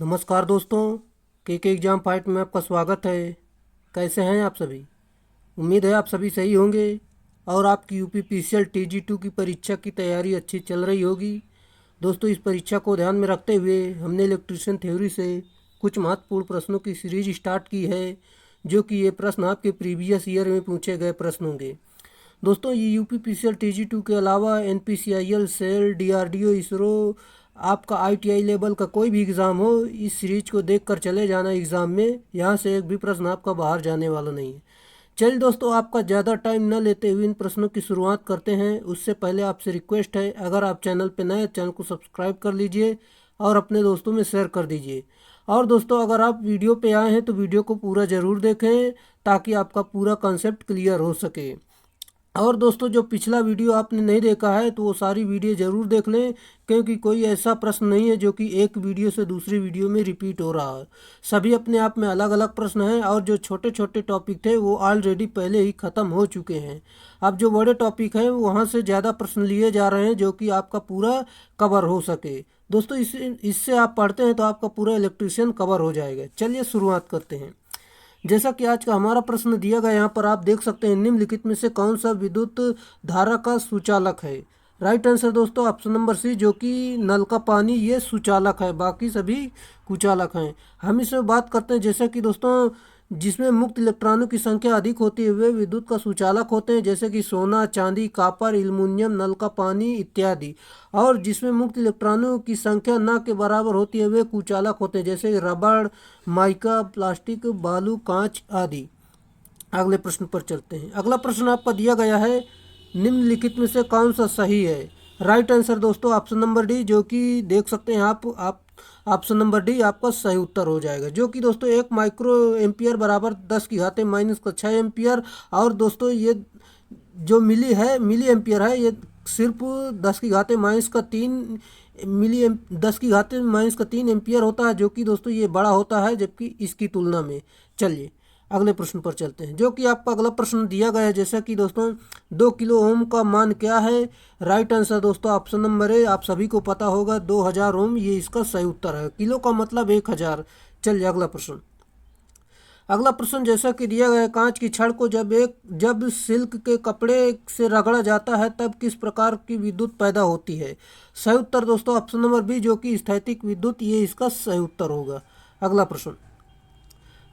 नमस्कार दोस्तों, के एग्ज़ाम फाइट में आपका स्वागत है। कैसे हैं आप सभी? उम्मीद है आप सभी सही होंगे और आपकी यूपी TG2 की परीक्षा की तैयारी अच्छी चल रही होगी। दोस्तों, इस परीक्षा को ध्यान में रखते हुए हमने इलेक्ट्रिशियन थ्योरी से कुछ महत्वपूर्ण प्रश्नों की सीरीज स्टार्ट की है, जो कि ये प्रश्न आपके प्रीवियस ईयर में पूछे गए प्रश्न होंगे। दोस्तों, ये यूपी TG2 के अलावा NPCIL, सेल, DRDO, इसरो, आपका ITI लेवल का कोई भी एग्ज़ाम हो, इस सीरीज को देखकर चले जाना एग्ज़ाम में। यहाँ से एक भी प्रश्न आपका बाहर जाने वाला नहीं है। चलिए दोस्तों, आपका ज़्यादा टाइम न लेते हुए इन प्रश्नों की शुरुआत करते हैं। उससे पहले आपसे रिक्वेस्ट है, अगर आप चैनल पर नए, चैनल को सब्सक्राइब कर लीजिए और अपने दोस्तों में शेयर कर दीजिए। और दोस्तों, अगर आप वीडियो पे आए हैं तो वीडियो को पूरा ज़रूर देखें, ताकि आपका पूरा कॉन्सेप्ट क्लियर हो सके। और दोस्तों, जो पिछला वीडियो आपने नहीं देखा है तो वो सारी वीडियो ज़रूर देख लें, क्योंकि कोई ऐसा प्रश्न नहीं है जो कि एक वीडियो से दूसरी वीडियो में रिपीट हो रहा है। सभी अपने आप में अलग अलग प्रश्न हैं, और जो छोटे छोटे टॉपिक थे वो ऑलरेडी पहले ही ख़त्म हो चुके हैं। अब जो बड़े टॉपिक हैं वहाँ से ज़्यादा प्रश्न लिए जा रहे हैं, जो कि आपका पूरा कवर हो सके। दोस्तों, इससे आप पढ़ते हैं तो आपका पूरा इलेक्ट्रिशियन कवर हो जाएगा। चलिए शुरुआत करते हैं। जैसा कि आज का हमारा प्रश्न दिया गया, यहाँ पर आप देख सकते हैं, निम्नलिखित में से कौन सा विद्युत धारा का सुचालक है? राइट आंसर दोस्तों ऑप्शन नंबर सी, जो कि नल का पानी, ये सुचालक है, बाकी सभी कुचालक हैं। हम इसमें बात करते हैं, जैसे कि दोस्तों, जिसमें मुक्त इलेक्ट्रॉनों की संख्या अधिक होती है वे विद्युत का सुचालक होते हैं, जैसे कि सोना, चांदी, कॉपर, एल्युमिनियम, नल का पानी इत्यादि। और जिसमें मुक्त इलेक्ट्रॉनों की संख्या न के बराबर होती है वे कुचालक होते हैं, जैसे रबड़, माइका, प्लास्टिक, बालू, कांच आदि। अगले प्रश्न पर चलते हैं। अगला प्रश्न आपका दिया गया है, निम्नलिखित में से कौन सा सही है? राइट आंसर दोस्तों ऑप्शन नंबर डी, जो कि देख सकते हैं आप ऑप्शन नंबर डी आपका सही उत्तर हो जाएगा, जो कि दोस्तों 1 माइक्रो एम्पियर बराबर 10⁻⁻⁻⁴ और दोस्तों ये जो मिली एम्पियर है, ये सिर्फ 10⁻⁻3 10⁻3 एम्पियर होता है, जो कि दोस्तों ये बड़ा होता है जबकि इसकी तुलना में। चलिए अगले प्रश्न पर चलते हैं, जो कि आपका अगला प्रश्न दिया गया है, जैसा कि दोस्तों 2 किलो ओम का मान क्या है? राइट आंसर दोस्तों ऑप्शन नंबर ए, आप सभी को पता होगा, 2000 ओम, ये इसका सही उत्तर है। किलो का मतलब 1000। चलिए अगला प्रश्न। अगला प्रश्न जैसा कि दिया गया है, कांच की छड़ को जब सिल्क के कपड़े से रगड़ा जाता है तब किस प्रकार की विद्युत पैदा होती है? सही उत्तर दोस्तों ऑप्शन नंबर बी, जो कि स्थैतिक विद्युत, ये इसका सही उत्तर होगा। अगला प्रश्न।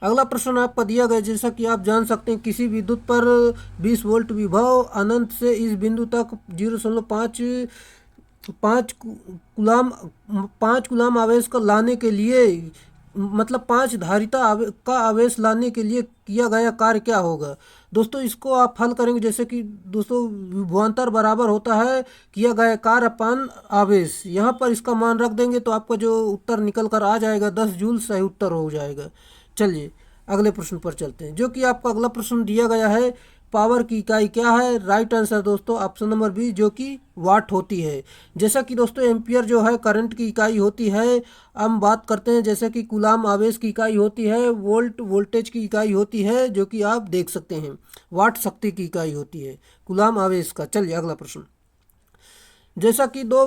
अगला प्रश्न आपका दिया गया, जैसा कि आप जान सकते हैं, किसी विद्युत पर 20 वोल्ट विभव अनंत से इस बिंदु तक 0.5 पाँच गुलाम आवेश को लाने के लिए, मतलब 5 धारिता का आवेश लाने के लिए किया गया कार्य क्या होगा? दोस्तों, इसको आप हल करेंगे, जैसे कि दोस्तों विभवांतर बराबर होता है किया गया कार्य अपान आवेश। यहाँ पर इसका मान रख देंगे तो आपका जो उत्तर निकल कर आ जाएगा 10 जूल, सही उत्तर हो जाएगा। चलिए अगले प्रश्न पर चलते हैं, जो कि आपका अगला प्रश्न दिया गया है, पावर की इकाई क्या है? राइट आंसर दोस्तों ऑप्शन नंबर बी, जो कि वाट होती है। जैसा कि दोस्तों एम्पियर जो है करंट की इकाई होती है। हम बात करते हैं, जैसे कि कूलाम आवेश की इकाई होती है, वोल्ट वोल्टेज की इकाई होती है, जो कि आप देख सकते हैं, वाट शक्ति की इकाई होती है कूलाम आवेश का। चलिए अगला प्रश्न। जैसा कि दो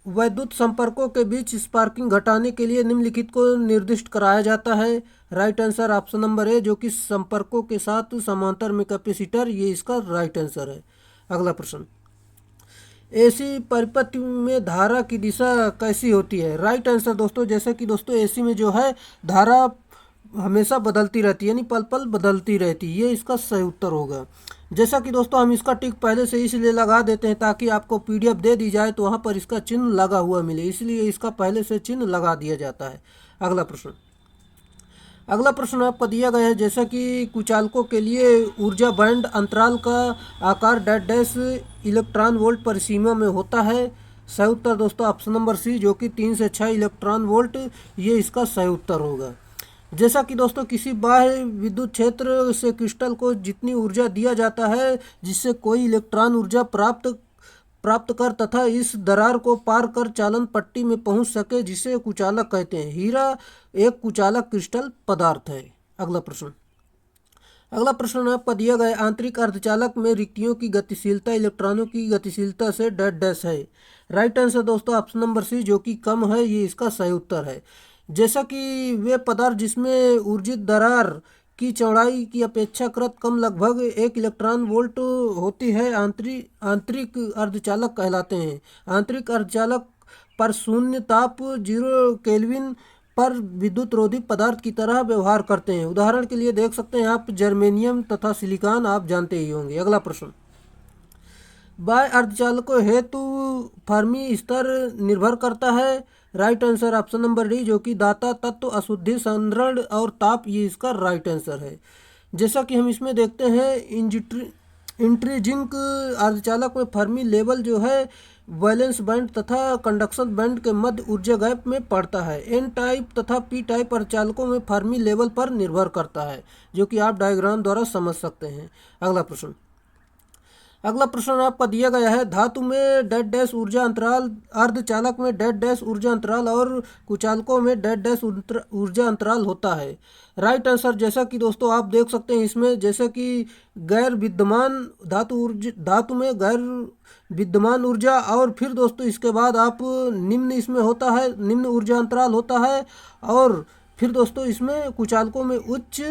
वैद्युत संपर्कों के बीच स्पार्किंग घटाने के लिए निम्नलिखित को निर्दिष्ट कराया जाता है। Right answer option number A, जो कि संपर्कों के साथ समांतर में कैपेसिटर, ये इसका राइट आंसर है। अगला प्रश्न। एसी परिपथ में धारा की दिशा कैसी होती है? राइट आंसर दोस्तों, जैसे कि दोस्तों एसी में जो है धारा हमेशा बदलती रहती है, यानी पल पल बदलती रहती है, ये इसका सही उत्तर होगा। जैसा कि दोस्तों हम इसका टिक पहले से इसलिए लगा देते हैं ताकि आपको पीडीएफ दे दी जाए तो वहाँ पर इसका चिन्ह लगा हुआ मिले, इसलिए इसका पहले से चिन्ह लगा दिया जाता है। अगला प्रश्न। अगला प्रश्न आपको दिया गया है, जैसा कि कुचालकों के लिए ऊर्जा बैंड अंतराल का आकार डैश डैश इलेक्ट्रॉन वोल्ट परिसीमा में होता है। सही उत्तर दोस्तों ऑप्शन नंबर सी, जो कि 3 से 6 इलेक्ट्रॉन वोल्ट, ये इसका सही उत्तर होगा। जैसा कि दोस्तों किसी बाह्य विद्युत क्षेत्र से क्रिस्टल को जितनी ऊर्जा दिया जाता है जिससे कोई इलेक्ट्रॉन ऊर्जा प्राप्त कर तथा इस दरार को पार कर चालन पट्टी में पहुंच सके, जिसे कुचालक कहते हैं। हीरा एक कुचालक क्रिस्टल पदार्थ है। अगला प्रश्न। अगला प्रश्न आपका दिया गया, आंतरिक अर्धचालक में रिक्तियों की गतिशीलता इलेक्ट्रॉनों की गतिशीलता से डैश डैश है। राइट आंसर दोस्तों ऑप्शन नंबर सी, जो कि कम है, ये इसका सही उत्तर है। जैसा कि वे पदार्थ जिसमें ऊर्जित दरार की चौड़ाई की अपेक्षाकृत कम लगभग 1 इलेक्ट्रॉन वोल्ट होती है आंतरिक अर्धचालक कहलाते हैं। आंतरिक अर्धचालक पर शून्य ताप 0 केल्विन पर विद्युत रोधी पदार्थ की तरह व्यवहार करते हैं। उदाहरण के लिए देख सकते हैं आप जर्मेनियम तथा सिलिकॉन, आप जानते ही होंगे। अगला प्रश्न, बाह्य अर्धचालकों हेतु फर्मी स्तर निर्भर करता है। Right answer option number D, जो कि दाता, तत्व, अशुद्धि, संरण और ताप, ये इसका राइट आंसर है। जैसा कि हम इसमें देखते हैं इंट्रिजिंक अर्धचालक में फर्मी लेवल जो है वैलेंस बैंड तथा कंडक्शन बैंड के मध्य ऊर्जा गैप में पड़ता है। एन टाइप तथा पी टाइप अर्धचालकों में फर्मी लेवल पर निर्भर करता है, जो कि आप डायग्राम द्वारा समझ सकते हैं। अगला प्रश्न आपका दिया गया है, धातु में डेड डैश ऊर्जा अंतराल, अर्धचालक में डेड डैश ऊर्जा अंतराल और कुचालकों में डेड डैश ऊर्जा अंतराल होता है। राइट आंसर, जैसा कि दोस्तों आप देख सकते हैं इसमें, जैसे कि गैर विद्यमान धातु में गैर विद्यमान ऊर्जा, और फिर दोस्तों इसके बाद आप निम्न इसमें होता है, निम्न ऊर्जा अंतराल होता है, और फिर दोस्तों इसमें कुचालकों में उच्च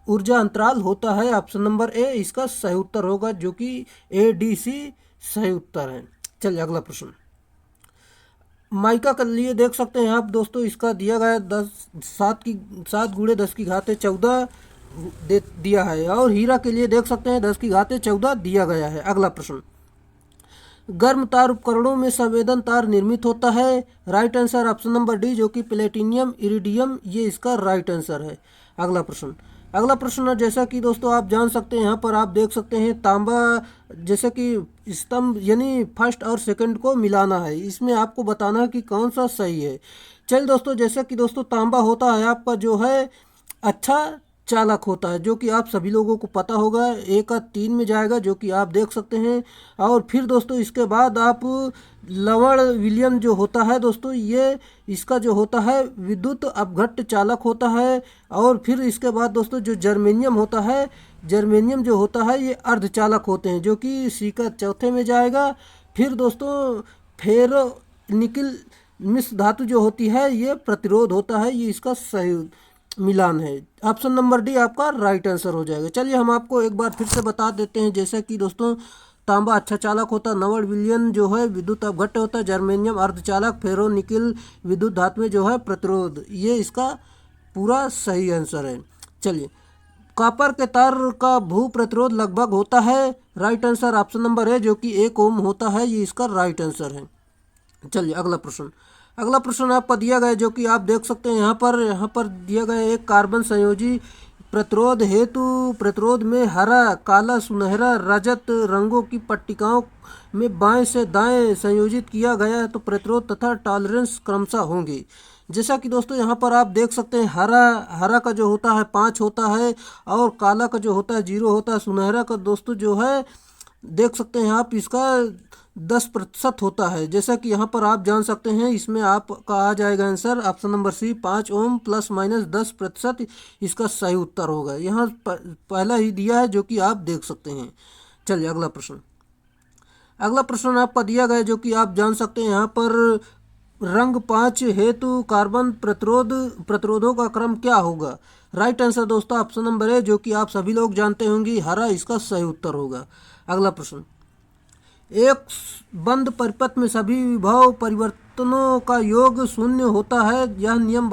ऊर्जा अंतराल होता है। ऑप्शन नंबर ए इसका सही उत्तर होगा, जो कि ADC सही उत्तर है। चलिए अगला प्रश्न, माइका के लिए देख सकते हैं आप दोस्तों, इसका दिया गया 7 गुणे 10 की घात 14 दिया है, और हीरा के लिए देख सकते हैं 10 की घात 14 दिया गया है। अगला प्रश्न, गर्म तार उपकरणों में संवेदन तार निर्मित होता है। Right answer option number D, जो कि प्लेटिनियम इरिडियम, ये इसका राइट आंसर है। अगला प्रश्न जैसा कि दोस्तों आप जान सकते हैं, यहाँ पर आप देख सकते हैं तांबा, जैसे कि स्तंभ यानी फर्स्ट और सेकंड को मिलाना है, इसमें आपको बताना है कि कौन सा सही है। चलिए दोस्तों, जैसे कि दोस्तों तांबा होता है आपका जो है अच्छा चालक होता है, जो कि आप सभी लोगों को पता होगा, 1 का 3 में जाएगा, जो कि आप देख सकते हैं। और फिर दोस्तों इसके बाद आप लवण विलियम जो होता है दोस्तों, ये इसका जो होता है विद्युत अपघट्ट चालक होता है। और फिर इसके बाद दोस्तों जो जर्मेनियम होता है, जर्मेनियम जो होता है ये अर्धचालक होते हैं, जो कि सी का चौथे में जाएगा। फिर दोस्तों फेरो निकिल मिश्र धातु जो होती है ये प्रतिरोध होता है, ये इसका सही मिलान है। ऑप्शन नंबर डी आपका राइट आंसर हो जाएगा। चलिए हम आपको एक बार फिर से बता देते हैं, जैसे कि दोस्तों तांबा अच्छा चालक होता है, नवड़ विलियन जो है विद्युत अपघट्ट होता है, जर्मेनियम अर्धचालक, फेरो निकिल विद्युत धातु में जो है प्रतिरोध, ये इसका पूरा सही आंसर है। चलिए, कॉपर के तार का भू प्रतिरोध लगभग होता है। राइट आंसर ऑप्शन नंबर है, जो कि 1 ओम होता है, ये इसका राइट आंसर है। चलिए अगला प्रश्न आपका दिया गया, जो कि आप देख सकते हैं यहाँ पर दिया गया एक कार्बन संयोजी प्रतिरोध हेतु प्रतिरोध में हरा, काला, सुनहरा, रजत रंगों की पट्टिकाओं में बाएं से दाएं संयोजित किया गया है, तो प्रतिरोध तथा टॉलरेंस क्रमशः होंगे। जैसा कि दोस्तों यहाँ पर आप देख सकते हैं, हरा का जो होता है 5 होता है, और काला का जो होता है 0 होता है, सुनहरा का दोस्तों जो है देख सकते हैं आप इसका 10% होता है। जैसा कि यहाँ पर आप जान सकते हैं, इसमें आपका आ जाएगा answer option number C, 5 ohm plus minus 10% इसका सही उत्तर होगा। यहाँ पहला ही दिया है, जो कि आप देख सकते हैं। चलिए अगला प्रश्न आपका दिया गया, जो कि आप जान सकते हैं, यहाँ पर रंग 5 हेतु कार्बन प्रतिरोधों का क्रम क्या होगा। राइट आंसर दोस्तों ऑप्शन नंबर है, जो कि आप सभी लोग जानते होंगे, हरा इसका सही उत्तर होगा। अगला प्रश्न, एक बंद परिपथ में सभी विभव परिवर्तनों का योग शून्य होता है, यह नियम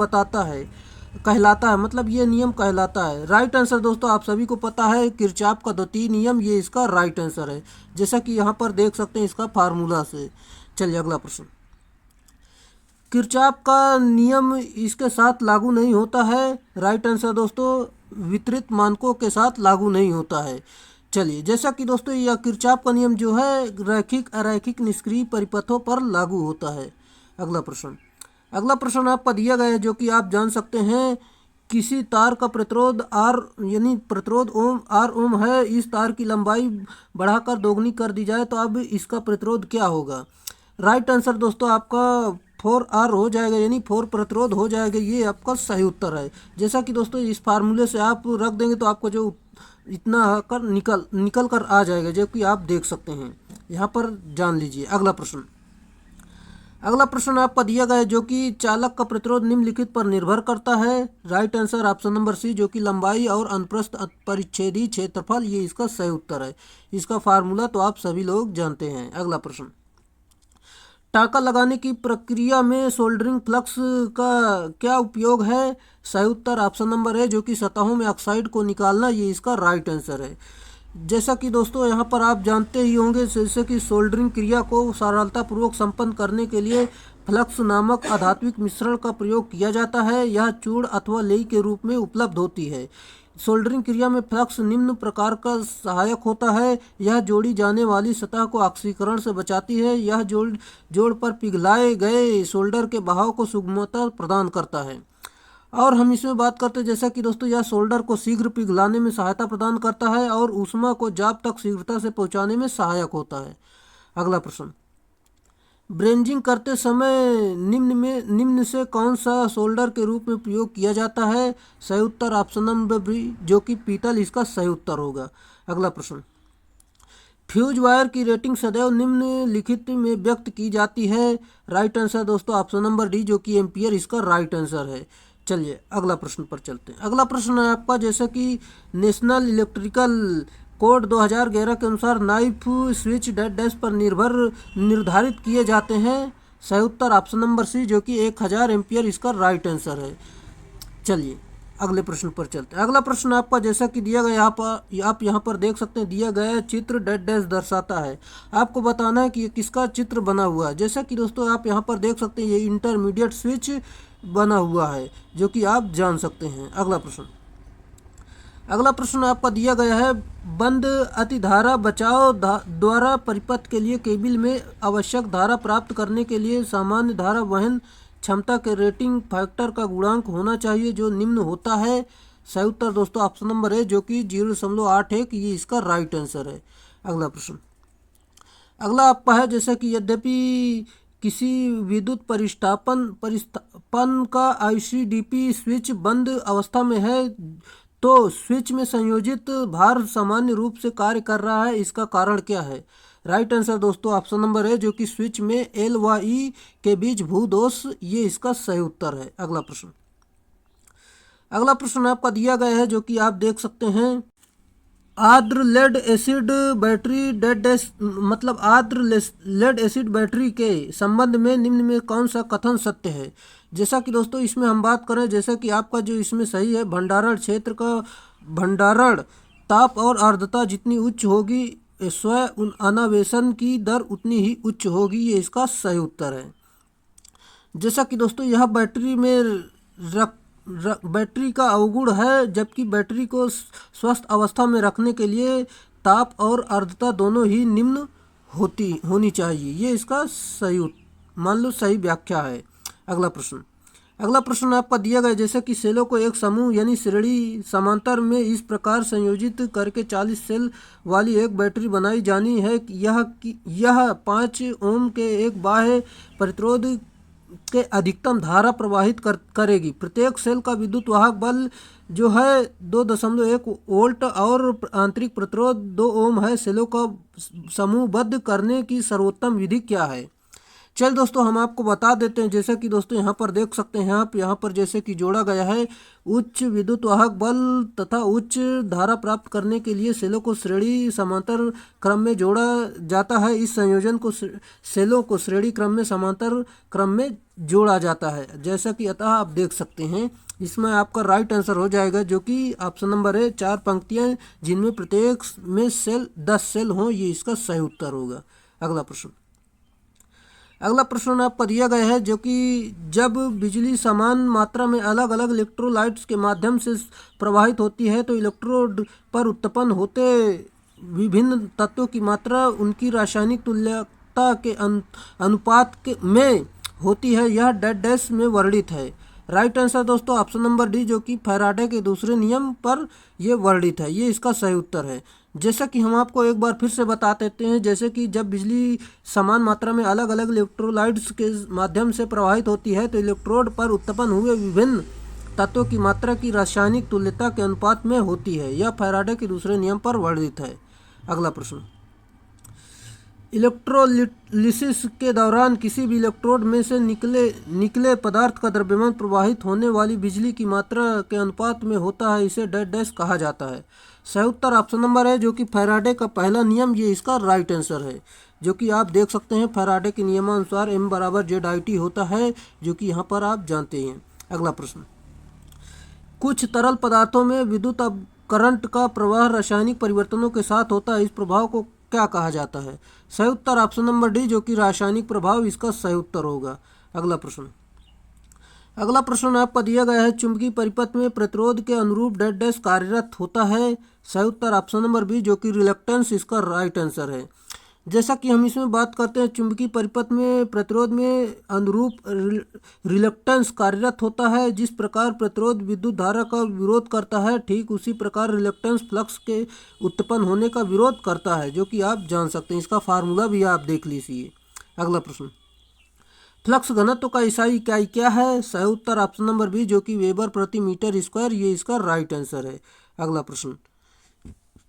कहलाता है, मतलब ये नियम कहलाता है। राइट आंसर दोस्तों आप सभी को पता है, किरचॉफ का द्वितीय नियम, ये इसका राइट आंसर है, जैसा कि यहाँ पर देख सकते हैं इसका फार्मूला से। चलिए अगला प्रश्न, किरचॉफ का नियम इसके साथ लागू नहीं होता है। राइट आंसर दोस्तों वितरित मानकों के साथ लागू नहीं होता है। चलिए, जैसा कि दोस्तों यह किरचॉफ का नियम जो है रैखिक अरैखिक निष्क्रिय परिपथों पर लागू होता है। अगला प्रश्न आपका दिया गया है, जो कि आप जान सकते हैं, किसी तार का प्रतिरोध R यानी प्रतिरोध R ओम है, इस तार की लंबाई बढ़ाकर दोगुनी कर दी जाए, तो अब इसका प्रतिरोध क्या होगा। राइट आंसर दोस्तों आपका 4R हो जाएगा, यानी 4 प्रतिरोध हो जाएगा, ये आपका सही उत्तर है। जैसा कि दोस्तों इस फार्मूले से आप रख देंगे तो आपको जो इतना कर निकल कर आ जाएगा, जो कि आप देख सकते हैं, यहाँ पर जान लीजिए। अगला प्रश्न, अगला प्रश्न आपका दिया गया है जो कि चालक का प्रतिरोध निम्नलिखित पर निर्भर करता है। Right answer option number C, जो कि लंबाई और अनुप्रस्थ परिच्छेदी क्षेत्रफल, ये इसका सही उत्तर है। इसका फार्मूला तो आप सभी लोग जानते हैं। अगला प्रश्न, टाँका लगाने की प्रक्रिया में सोल्डरिंग फ्लक्स का क्या उपयोग है? सही उत्तर ऑप्शन नंबर है, जो कि सतहों में ऑक्साइड को निकालना, ये इसका राइट आंसर है। जैसा कि दोस्तों यहाँ पर आप जानते ही होंगे, जैसे कि सोल्डरिंग क्रिया को सरलतापूर्वक संपन्न करने के लिए फ्लक्स नामक अधात्विक मिश्रण का प्रयोग किया जाता है। यह चूर्ण अथवा लेई के रूप में उपलब्ध होती है। सोल्डरिंग क्रिया में फ्लक्स निम्न प्रकार का सहायक होता है। यह जोड़ी जाने वाली सतह को ऑक्सीकरण से बचाती है। यह जोड़ पर पिघलाए गए सोल्डर के बहाव को सुगमता प्रदान करता है। और हम इसमें बात करते हैं, जैसा कि दोस्तों यह सोल्डर को शीघ्र पिघलाने में सहायता प्रदान करता है और ऊष्मा को जाप तक शीघ्रता से पहुंचाने में सहायक होता है। अगला प्रश्न, ब्रेंजिंग करते समय निम्न से कौन सा सोल्डर के रूप में प्रयोग किया जाता है? सही उत्तर ऑप्शन नंबर बी, जो कि पीतल, इसका सही उत्तर होगा। अगला प्रश्न, फ्यूज वायर की रेटिंग सदैव निम्नलिखित में व्यक्त की जाती है। राइट आंसर दोस्तों ऑप्शन नंबर डी, जो कि एम्पियर, इसका राइट आंसर है। चलिए अगला प्रश्न पर चलते हैं। अगला प्रश्न है आपका, जैसा कि नेशनल इलेक्ट्रिकल कोड 2011 के अनुसार नाइफ स्विच डैश डैश पर निर्धारित किए जाते हैं। सही उत्तर ऑप्शन नंबर सी, जो कि 1000 एम्पियर, इसका राइट आंसर है। चलिए अगले प्रश्न पर चलते हैं। अगला प्रश्न आपका, जैसा कि दिया गया यहाँ पर, आप यहाँ पर देख सकते हैं, दिया गया चित्र डैश डैश दर्शाता है। आपको बताना है कि ये किसका चित्र बना हुआ है। जैसा कि दोस्तों आप यहाँ पर देख सकते हैं, ये इंटरमीडिएट स्विच बना हुआ है, जो कि आप जान सकते हैं। अगला प्रश्न आपका दिया गया है, बंद अतिधारा बचाव द्वारा परिपथ के लिए केबल में आवश्यक धारा प्राप्त करने के लिए सामान्य धारा वहन क्षमता के रेटिंग फैक्टर का गुणांक होना चाहिए, जो निम्न होता है। सही उत्तर दोस्तों ऑप्शन नंबर है, जो कि 0.81, ये इसका राइट आंसर है। अगला प्रश्न, अगला आपका है, जैसा कि यद्यपि किसी विद्युत परिस्थापन का आईसीडीपी स्विच बंद अवस्था में है, तो स्विच में संयोजित भार सामान्य रूप से कार्य कर रहा है। इसका कारण क्या है? राइट आंसर दोस्तों ऑप्शन नंबर है, जो कि स्विच में एल व ई के बीच भूदोष, ये इसका सही उत्तर है। अगला प्रश्न आपका दिया गया है, जो कि आप देख सकते हैं, आर्द्र लेड एसिड बैटरी आर्द्र लेड एसिड बैटरी के संबंध में निम्न में कौन सा कथन सत्य है? जैसा कि दोस्तों इसमें हम बात करें, जैसा कि आपका जो इसमें सही है, भंडारण क्षेत्र का भंडारण ताप और आर्द्रता जितनी उच्च होगी, स्वयं अनावेशन की दर उतनी ही उच्च होगी, ये इसका सही उत्तर है। जैसा कि दोस्तों यह बैटरी में बैटरी का अवगुण है, जबकि बैटरी को स्वस्थ अवस्था में रखने के लिए ताप और आर्द्रता दोनों ही निम्न होनी चाहिए, ये इसका सही व्याख्या है। अगला प्रश्न आपका दिया गया, जैसे कि सेलों को एक समूह यानी श्रेणी समांतर में इस प्रकार संयोजित करके 40 सेल वाली एक बैटरी बनाई जानी है कि यह 5 ओम के एक बाह्य प्रतिरोध के अधिकतम धारा प्रवाहित करेगी। प्रत्येक सेल का विद्युत वाहक बल जो है 2.1 वोल्ट और आंतरिक प्रतिरोध 2 ओम है। सेलों का समूहबद्ध करने की सर्वोत्तम विधि क्या है? चल दोस्तों हम आपको बता देते हैं, जैसे कि दोस्तों यहाँ पर देख सकते हैं, आप यहाँ पर जैसे कि जोड़ा गया है, उच्च विद्युत वाहक बल तथा उच्च धारा प्राप्त करने के लिए सेलों को श्रेणी समांतर क्रम में जोड़ा जाता है। इस संयोजन को सेलों को श्रेणी क्रम में समांतर क्रम में जोड़ा जाता है, जैसा कि अतः आप देख सकते हैं। इसमें आपका राइट आंसर हो जाएगा, जो कि ऑप्शन नंबर है, 4 पंक्तियाँ जिनमें प्रत्येक में 10 सेल हों, ये इसका सही उत्तर होगा। अगला प्रश्न आपका दिया गया है, जो कि जब बिजली समान मात्रा में अलग अलग इलेक्ट्रोलाइट्स के माध्यम से प्रवाहित होती है, तो इलेक्ट्रोड पर उत्पन्न होते विभिन्न तत्वों की मात्रा उनकी रासायनिक तुल्यता के अनुपात में होती है। यह डैश डैश में वर्णित है। राइट आंसर दोस्तों ऑप्शन नंबर डी, जो कि फैराडे के दूसरे नियम पर यह वर्णित है, ये इसका सही उत्तर है। जैसा कि हम आपको एक बार फिर से बता देते हैं, जैसे कि जब बिजली समान मात्रा में अलग अलग इलेक्ट्रोलाइट्स के माध्यम से प्रवाहित होती है, तो इलेक्ट्रोड पर उत्पन्न हुए विभिन्न तत्वों की मात्रा की रासायनिक तुल्यता के अनुपात में होती है। यह फैराडे के दूसरे नियम पर वर्णित है। इलेक्ट्रोलिसिस के दौरान किसी भी इलेक्ट्रोड में से निकले पदार्थ का द्रव्यमान प्रवाहित होने वाली बिजली की मात्रा के अनुपात में होता है, इसे डैश डैश कहा जाता है। सही उत्तर ऑप्शन नंबर है जो कि फैराडे का पहला नियम, ये इसका राइट आंसर है। जो कि आप देख सकते हैं फैराडे के नियमानुसार M बराबर ZIT होता है, जो कि यहाँ पर आप जानते हैं। अगला प्रश्न, कुछ तरल पदार्थों में विद्युत करंट का प्रवाह रासायनिक परिवर्तनों के साथ होता है, इस प्रभाव को क्या कहा जाता है? सही उत्तर ऑप्शन नंबर डी जो कि रासायनिक प्रभाव, इसका सही उत्तर होगा। अगला प्रश्न आपका दिया गया है, चुंबकीय परिपथ में प्रतिरोध के अनुरूप डैश डैश कार्यरत होता है। सही उत्तर ऑप्शन नंबर बी जो कि रिलक्टेंस, इसका राइट आंसर है। जैसा कि हम इसमें बात करते हैं, चुंबकीय परिपथ में प्रतिरोध में अनुरूप रिलक्टेंस कार्यरत होता है। जिस प्रकार प्रतिरोध विद्युत धारा का विरोध करता है, ठीक उसी प्रकार रिलक्टेंस फ्लक्स के उत्पन्न होने का विरोध करता है, जो कि आप जान सकते हैं। इसका फार्मूला भी आप देख लीजिए। अगला प्रश्न, फ्लक्स घनत्व का ईसाई इकाई क्या है? सही उत्तर ऑप्शन नंबर बी जो कि वेबर प्रति मीटर स्क्वायर, ये इसका राइट आंसर है। अगला प्रश्न,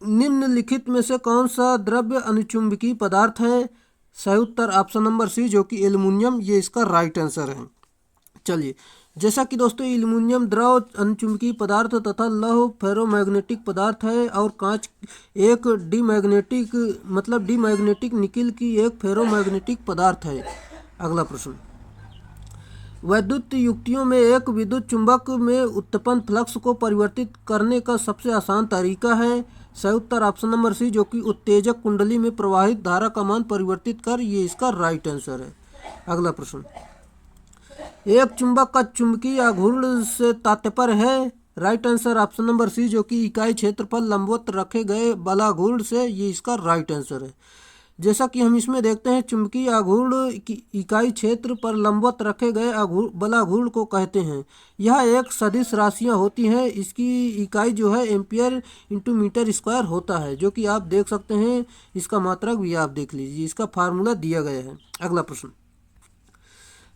निम्नलिखित में से कौन सा द्रव्य अनुचुंबकीय पदार्थ है? सही उत्तर ऑप्शन नंबर सी जो कि एल्युमिनियम, ये इसका राइट आंसर है। चलिए, जैसा कि दोस्तों एल्युमिनियम द्रव अनुचुंबकीय पदार्थ तथा लौह फेरोमैग्नेटिक पदार्थ है, और कांच एक डीमैग्नेटिक निकिल की एक फेरोमैग्नेटिक पदार्थ है। अगला प्रश्न, वैद्युत युक्तियों में एक विद्युत चुंबक में उत्पन्न फ्लक्स को परिवर्तित करने का सबसे आसान तरीका है। सही उत्तर ऑप्शन नंबर सी जो कि उत्तेजक कुंडली में प्रवाहित धारा का मान परिवर्तित कर, ये इसका राइट आंसर है। अगला प्रश्न, एक चुंबक का चुंबकीय आघूर्ण से तात्पर्य है? Right answer option number C जो कि इकाई क्षेत्रफल लंबवत रखे गए बलाघूर्ण से, ये इसका राइट आंसर है। जैसा कि हम इसमें देखते हैं, चुंबकीय आघूर्ण की इकाई क्षेत्र पर लंबवत रखे गए बलाघूर्ण को कहते हैं। यह एक सदिश राशियां होती हैं। इसकी इकाई जो है एम्पियर इंटू मीटर स्क्वायर होता है, जो कि आप देख सकते हैं। इसका मात्रक भी आप देख लीजिए, इसका फार्मूला दिया गया है।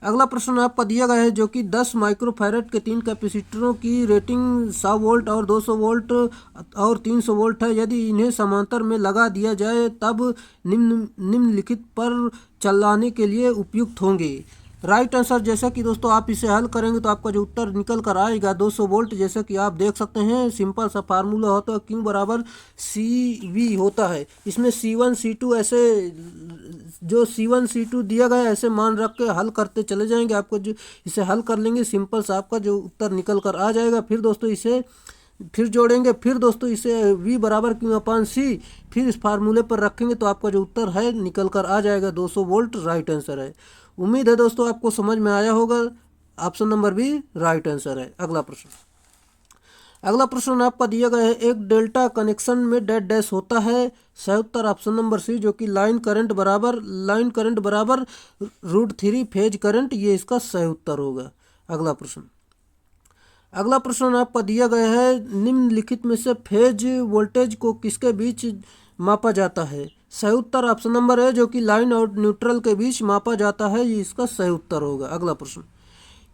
अगला प्रश्न आपका दिया गया है, जो कि 10 माइक्रोफैरड के 3 कैपेसिटरों की रेटिंग 100 वोल्ट और 200 वोल्ट और 300 वोल्ट है। यदि इन्हें समांतर में लगा दिया जाए तब निम्नलिखित पर चलाने के लिए उपयुक्त होंगे। राइट आंसर, जैसा कि दोस्तों आप इसे हल करेंगे तो आपका जो उत्तर निकल कर आएगा 200 वोल्ट। जैसा कि आप देख सकते हैं, सिंपल सा फार्मूला होता है, Q बराबर CV होता है। इसमें C1 C2 ऐसे जो C1 C2 दिया गया है, ऐसे मान रख के हल करते चले जाएंगे। आपको जो इसे हल कर लेंगे, सिंपल सा आपका जो उत्तर निकल कर आ जाएगा। फिर दोस्तों इसे फिर जोड़ेंगे, फिर दोस्तों इसे V बराबर Q/C फिर इस फार्मूले पर रखेंगे तो आपका जो उत्तर है निकल कर आ जाएगा 200 वोल्ट। राइट आंसर है। उम्मीद है दोस्तों आपको समझ में आया होगा। Option number B right answer है। अगला प्रश्न आपका दिया गया है, एक डेल्टा कनेक्शन में डैश डैश होता है। सही उत्तर ऑप्शन नंबर सी जो कि लाइन करंट बराबर √3 फेज करंट, ये इसका सही उत्तर होगा। अगला प्रश्न आपका दिया गया है, निम्नलिखित में से फेज वोल्टेज को किसके बीच मापा जाता है? सही उत्तर ऑप्शन नंबर है जो कि लाइन और न्यूट्रल के बीच मापा जाता है, ये इसका सही उत्तर होगा। अगला प्रश्न,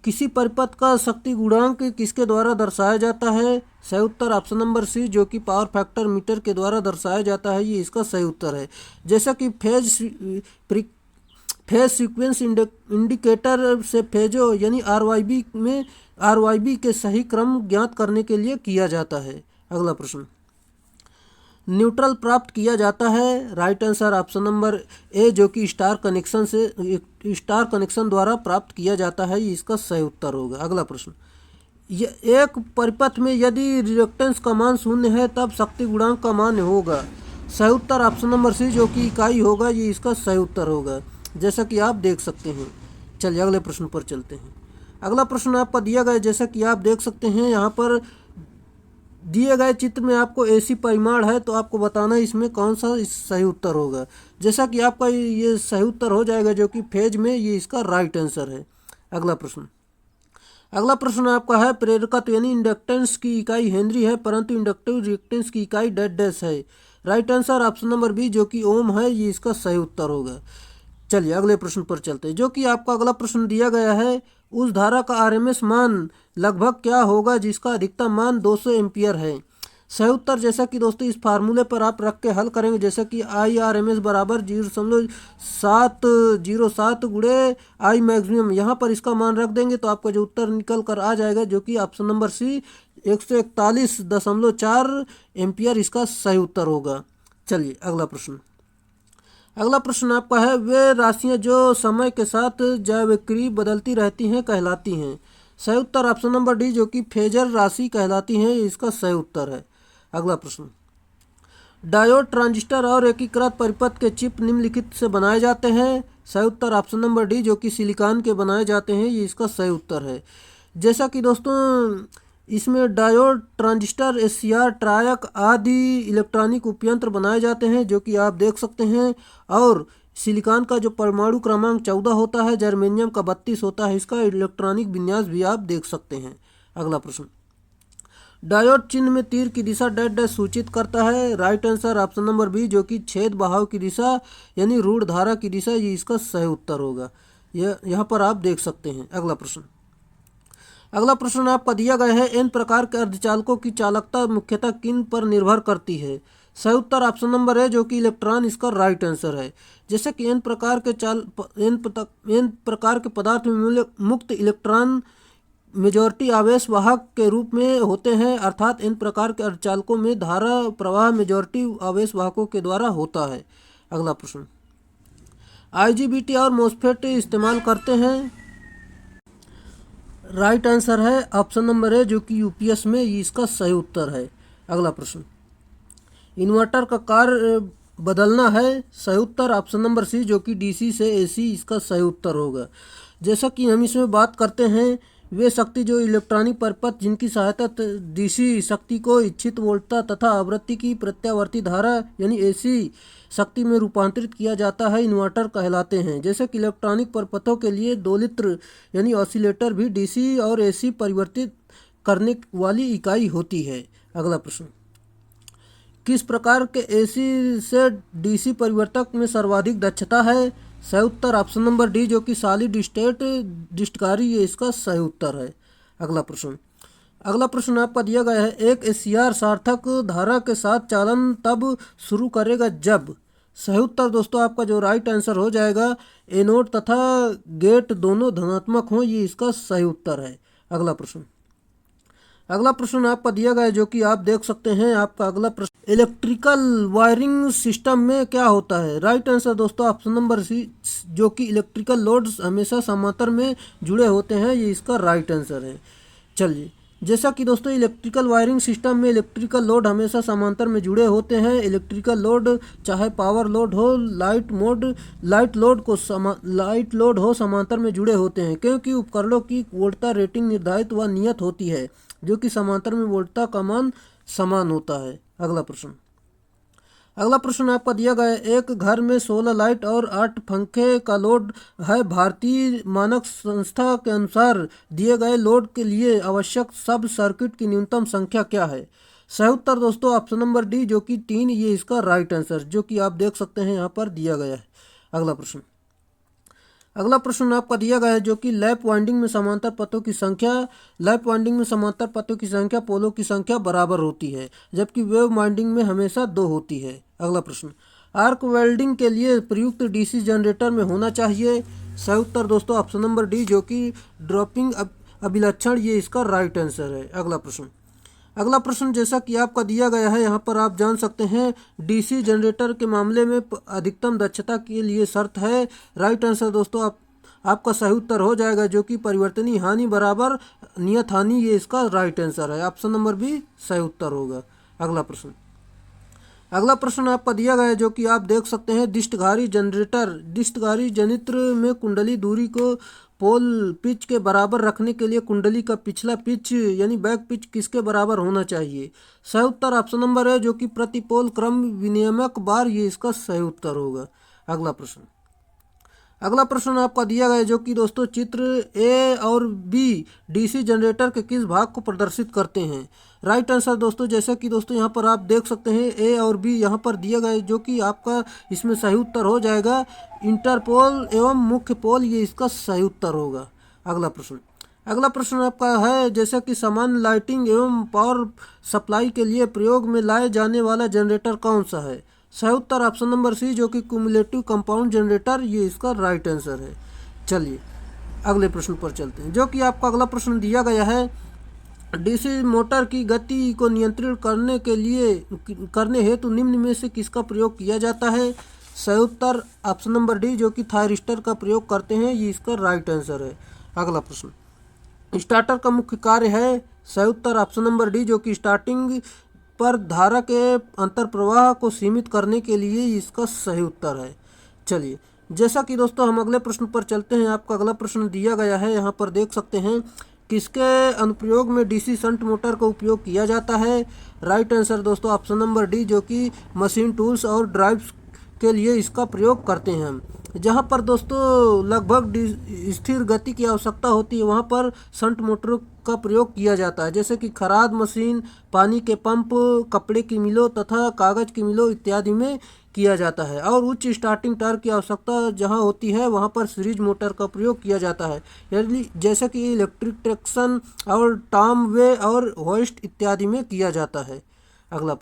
किसी परिपथ का शक्ति गुणांक किसके द्वारा दर्शाया जाता है? सही उत्तर ऑप्शन नंबर सी जो कि पावर फैक्टर मीटर के द्वारा दर्शाया जाता है, ये इसका सही उत्तर है। जैसा कि फेज सीक्वेंस इंडिकेटर से फेजो यानी RYB के सही क्रम ज्ञात करने के लिए किया जाता है। अगला प्रश्न, न्यूट्रल प्राप्त किया जाता है। Right answer option number A जो कि स्टार कनेक्शन द्वारा प्राप्त किया जाता है, ये इसका सही उत्तर होगा। अगला प्रश्न, एक परिपथ में यदि रिएक्टेंस का मान 0 है तब शक्ति गुणांक का मान होगा। सही उत्तर ऑप्शन नंबर सी जो कि इकाई होगा, ये इसका सही उत्तर होगा, जैसा कि आप देख सकते हैं। चलिए अगले प्रश्न पर चलते हैं। अगला प्रश्न आपका दिया गया, जैसा कि आप देख सकते हैं यहाँ पर दिए गए चित्र में आपको AC परिमाण है, तो आपको बताना है इसमें कौन सा सही उत्तर होगा। जैसा कि आपका ये सही उत्तर हो जाएगा जो कि फेज में, ये इसका राइट आंसर है। अगला प्रश्न आपका है, प्रेरकत्व यानी इंडक्टेंस की इकाई हेनरी है, परंतु इंडक्टिव रिएक्टेंस की इकाई डैश डैश है। Right answer option number B जो कि ओम है, ये इसका सही उत्तर होगा। चलिए अगले प्रश्न पर चलते हैं, जो कि आपका अगला प्रश्न दिया गया है, उस धारा का RMS मान लगभग क्या होगा जिसका अधिकतम मान 200 एम्पियर है? सही उत्तर जैसा कि दोस्तों इस फार्मूले पर आप रख के हल करेंगे, जैसा कि IRMS बराबर 0.707 गुणे आई मैक्सिमम, यहाँ पर इसका मान रख देंगे तो आपका जो उत्तर निकल कर आ जाएगा, जो कि ऑप्शन नंबर सी 141.4 एम्पियर इसका सही उत्तर होगा। चलिए अगला प्रश्न। अगला प्रश्न आपका है, वे राशियां जो समय के साथ ज्यावक्रीय बदलती रहती हैं कहलाती हैं। सही उत्तर ऑप्शन नंबर डी, जो कि फेजर राशि कहलाती हैं, ये इसका सही उत्तर है। अगला प्रश्न। डायोड, ट्रांजिस्टर और एकीकृत परिपथ के चिप निम्नलिखित से बनाए जाते हैं। सही उत्तर ऑप्शन नंबर डी, जो कि सिलिकॉन के बनाए जाते हैं, ये इसका सही उत्तर है। जैसा कि दोस्तों इसमें डायोड, ट्रांजिस्टर, SCR, ट्रायक आदि इलेक्ट्रॉनिक उपयंत्र बनाए जाते हैं, जो कि आप देख सकते हैं। और सिलिकॉन का जो परमाणु क्रमांक 14 होता है, जर्मेनियम का 32 होता है, इसका इलेक्ट्रॉनिक विन्यास भी आप देख सकते हैं। अगला प्रश्न। डायोड चिन्ह में तीर की दिशा डैश डैश सूचित करता है। Right answer option number B, जो कि छेद बहाव की दिशा यानी रूढ़ धारा की दिशा, ये इसका सही उत्तर होगा। यह यहाँ पर आप देख सकते हैं। अगला प्रश्न। अगला प्रश्न आपका दिया गया है, एन प्रकार के अर्धचालकों की चालकता मुख्यतः किन पर निर्भर करती है। सही उत्तर ऑप्शन नंबर है, जो कि इलेक्ट्रॉन इसका राइट आंसर है। जैसे कि एन प्रकार के पदार्थ में मुक्त इलेक्ट्रॉन मेजॉरिटी आवेश वाहक के रूप में होते हैं, अर्थात इन प्रकार के अर्धचालकों में धारा प्रवाह मेजॉरिटी आवेश वाहकों के द्वारा होता है। अगला प्रश्न। IGBT और मोसफेट इस्तेमाल करते हैं। राइट आंसर है ऑप्शन नंबर है, जो कि UPS में ये इसका सही उत्तर है। अगला प्रश्न। इन्वर्टर का कार्य बदलना है। सही उत्तर ऑप्शन नंबर सी, जो कि DC से AC इसका सही उत्तर होगा। जैसा कि हम इसमें बात करते हैं, वे शक्ति जो इलेक्ट्रॉनिक परिपथ जिनकी सहायता DC शक्ति को इच्छित वोल्टता तथा आवृत्ति की प्रत्यावर्ती धारा यानी AC शक्ति में रूपांतरित किया जाता है, इन्वर्टर कहलाते हैं। जैसे कि इलेक्ट्रॉनिक परिपथों के लिए दोलित्र यानी ऑसिलेटर भी DC और AC परिवर्तित करने वाली इकाई होती है। अगला प्रश्न। किस प्रकार के AC से DC परिवर्तक में सर्वाधिक दक्षता है। सही उत्तर ऑप्शन नंबर डी, जो कि सॉलिड स्टेट डिस्टकारी, ये इसका सही उत्तर है। अगला प्रश्न। अगला प्रश्न आपका दिया गया है, एक SCR सार्थक धारा के साथ चालन तब शुरू करेगा जब। सही उत्तर दोस्तों आपका जो राइट आंसर हो जाएगा, एनोड तथा गेट दोनों धनात्मक हों, ये इसका सही उत्तर है। अगला प्रश्न। अगला प्रश्न आपका दिया गया है, जो कि आप देख सकते हैं। आपका अगला प्रश्न, इलेक्ट्रिकल वायरिंग सिस्टम में क्या होता है। राइट आंसर दोस्तों ऑप्शन नंबर सी, जो कि इलेक्ट्रिकल लोड्स हमेशा समांतर में जुड़े होते हैं, ये इसका राइट आंसर है। चलिए, जैसा कि दोस्तों इलेक्ट्रिकल वायरिंग सिस्टम में इलेक्ट्रिकल लोड हमेशा समांतर में जुड़े होते हैं। इलेक्ट्रिकल लोड चाहे पावर लोड हो, लाइट लोड हो, समांतर में जुड़े होते हैं, क्योंकि उपकरणों की वोल्टता रेटिंग निर्धारित व नियत होती है, जो कि समांतर में वोल्टता का मान समान होता है। अगला प्रश्न। अगला प्रश्न आपका दिया गया है, एक घर में 16 लाइट और 8 पंखे का लोड है। भारतीय मानक संस्था के अनुसार दिए गए लोड के लिए आवश्यक सब सर्किट की न्यूनतम संख्या क्या है। सही उत्तर दोस्तों ऑप्शन नंबर डी, जो कि 3, ये इसका राइट आंसर, जो कि आप देख सकते हैं यहाँ पर दिया गया है। अगला प्रश्न। अगला प्रश्न आपका दिया गया है, जो कि लैप वाइंडिंग में समांतर पथों की संख्या पोलों की संख्या बराबर होती है, जबकि वेव वाइंडिंग में हमेशा 2 होती है। अगला प्रश्न। आर्क वेल्डिंग के लिए प्रयुक्त DC जनरेटर में होना चाहिए। सही उत्तर दोस्तों ऑप्शन नंबर डी, जो कि ड्रॉपिंग अभिलक्षण, ये इसका राइट आंसर है। अगला प्रश्न। अगला प्रश्न जैसा कि आपका दिया गया है, यहाँ पर आप जान सकते हैं, DC जनरेटर के मामले में अधिकतम दक्षता के लिए शर्त है। राइट आंसर दोस्तों आपका सही उत्तर हो जाएगा, जो कि परिवर्तनीय हानि बराबर नियत हानि, ये इसका राइट आंसर है। ऑप्शन नंबर बी सही उत्तर होगा। अगला प्रश्न। अगला प्रश्न आपका दिया गया है, जो कि आप देख सकते हैं, दिष्टगारी जनित्र में कुंडली दूरी को पोल पिच के बराबर रखने के लिए कुंडली का पिछला पिच यानी बैक पिच किसके बराबर होना चाहिए। सही उत्तर ऑप्शन नंबर है, जो कि प्रति पोल क्रम विनियामक बार, ये इसका सही उत्तर होगा। अगला प्रश्न। अगला प्रश्न आपका दिया गया है, जो कि दोस्तों चित्र ए और बी DC जनरेटर के किस भाग को प्रदर्शित करते हैं। राइट आंसर दोस्तों, जैसा कि दोस्तों यहाँ पर आप देख सकते हैं, ए और बी यहाँ पर दिया गया है, जो कि आपका इसमें सही उत्तर हो जाएगा इंटरपोल एवं मुख्य पोल, ये इसका सही उत्तर होगा। अगला प्रश्न। अगला प्रश्न आपका है, जैसा कि सामान्य लाइटिंग एवं पावर सप्लाई के लिए प्रयोग में लाए जाने वाला जनरेटर कौन सा है? सही उत्तर ऑप्शन नंबर सी, जो कि क्यूमुलेटिव कंपाउंड जनरेटर, ये इसका राइट आंसर है। चलिए अगले प्रश्न पर चलते हैं, जो कि आपका अगला प्रश्न दिया गया है, डीसी मोटर की गति को नियंत्रित करने हेतु निम्न में से किसका प्रयोग किया जाता है? सही उत्तर ऑप्शन नंबर डी, जो कि थायरिस्टर का प्रयोग करते हैं, ये इसका राइट आंसर है। अगला प्रश्न, स्टार्टर का मुख्य कार्य है? सही उत्तर ऑप्शन नंबर डी, जो कि स्टार्टिंग पर धारा के अंतर प्रवाह को सीमित करने के लिए इसका सही उत्तर है। चलिए जैसा कि दोस्तों हम अगले प्रश्न पर चलते हैं, आपका अगला प्रश्न दिया गया है, यहाँ पर देख सकते हैं, किसके अनुप्रयोग में डीसी शंट मोटर का उपयोग किया जाता है? राइट आंसर दोस्तों ऑप्शन नंबर डी, जो कि मशीन टूल्स और ड्राइव्स के लिए इसका प्रयोग करते हैं हम। जहाँ पर दोस्तों लगभग स्थिर गति की आवश्यकता होती है, वहाँ पर शंट मोटरों का प्रयोग किया जाता है, जैसे कि खराद मशीन, पानी के पंप, कपड़े की मिलों तथा कागज की मिलों इत्यादि में किया जाता है। और उच्च स्टार्टिंग टॉर्क की आवश्यकता जहाँ होती है, वहाँ पर सीरीज मोटर का प्रयोग किया जाता है, यानी जैसे कि इलेक्ट्रिक ट्रैक्शन और टॉम वे और होइस्ट इत्यादि में किया जाता है। अगला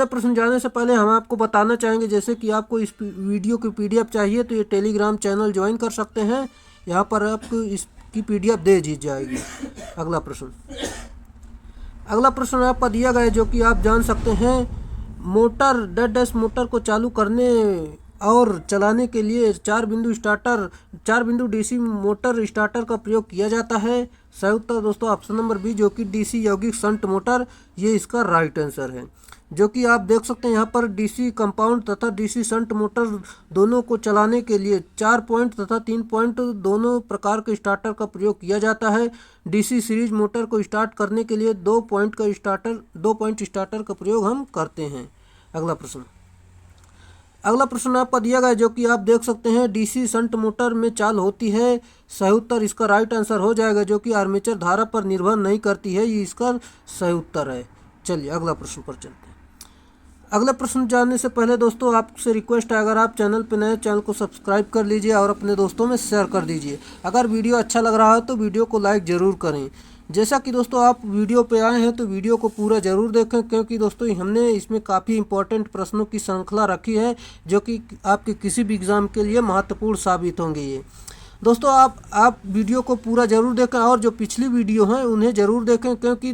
प्रश्न जाने से पहले हम आपको बताना चाहेंगे, जैसे कि आपको इस वीडियो की पीडीएफ चाहिए तो ये टेलीग्राम चैनल ज्वाइन कर सकते हैं, यहाँ पर आपको इसकी पीडीएफ दे दी जाएगी। अगला प्रश्न आपका दिया गया है, जो कि आप जान सकते हैं, मोटर डेड डैश मोटर को चालू करने और चलाने के लिए 4 बिंदु डीसी मोटर स्टार्टर का प्रयोग किया जाता है। सही उत्तर दोस्तों ऑप्शन नंबर बी, जो कि डीसी यौगिक शंट मोटर, ये इसका राइट आंसर है। जो कि आप देख सकते हैं, यहाँ पर डीसी कंपाउंड तथा डीसी शंट मोटर दोनों को चलाने के लिए 4 पॉइंट तथा 3 पॉइंट दोनों प्रकार के स्टार्टर का प्रयोग किया जाता है। डीसी सीरीज मोटर को स्टार्ट करने के लिए 2 पॉइंट स्टार्टर का प्रयोग हम करते हैं। अगला प्रश्न आपका दिया गया है, जो कि आप देख सकते हैं, डीसी शंट मोटर में चाल होती है। सही उत्तर इसका राइट आंसर हो जाएगा, जो कि आर्मेचर धारा पर निर्भर नहीं करती है, ये इसका सही उत्तर है। चलिए अगला प्रश्न पर चलते हैं। अगले प्रश्न जानने से पहले दोस्तों आपसे रिक्वेस्ट है, अगर आप चैनल पर नए, चैनल को सब्सक्राइब कर लीजिए और अपने दोस्तों में शेयर कर दीजिए। अगर वीडियो अच्छा लग रहा है तो वीडियो को लाइक ज़रूर करें। जैसा कि दोस्तों आप वीडियो पे आए हैं तो वीडियो को पूरा ज़रूर देखें, क्योंकि दोस्तों हमने इसमें काफ़ी इंपॉर्टेंट प्रश्नों की श्रृंखला रखी है, जो कि आपके किसी भी एग्ज़ाम के लिए महत्वपूर्ण साबित होंगे। ये दोस्तों आप वीडियो को पूरा ज़रूर देखें, और जो पिछली वीडियो हैं उन्हें ज़रूर देखें, क्योंकि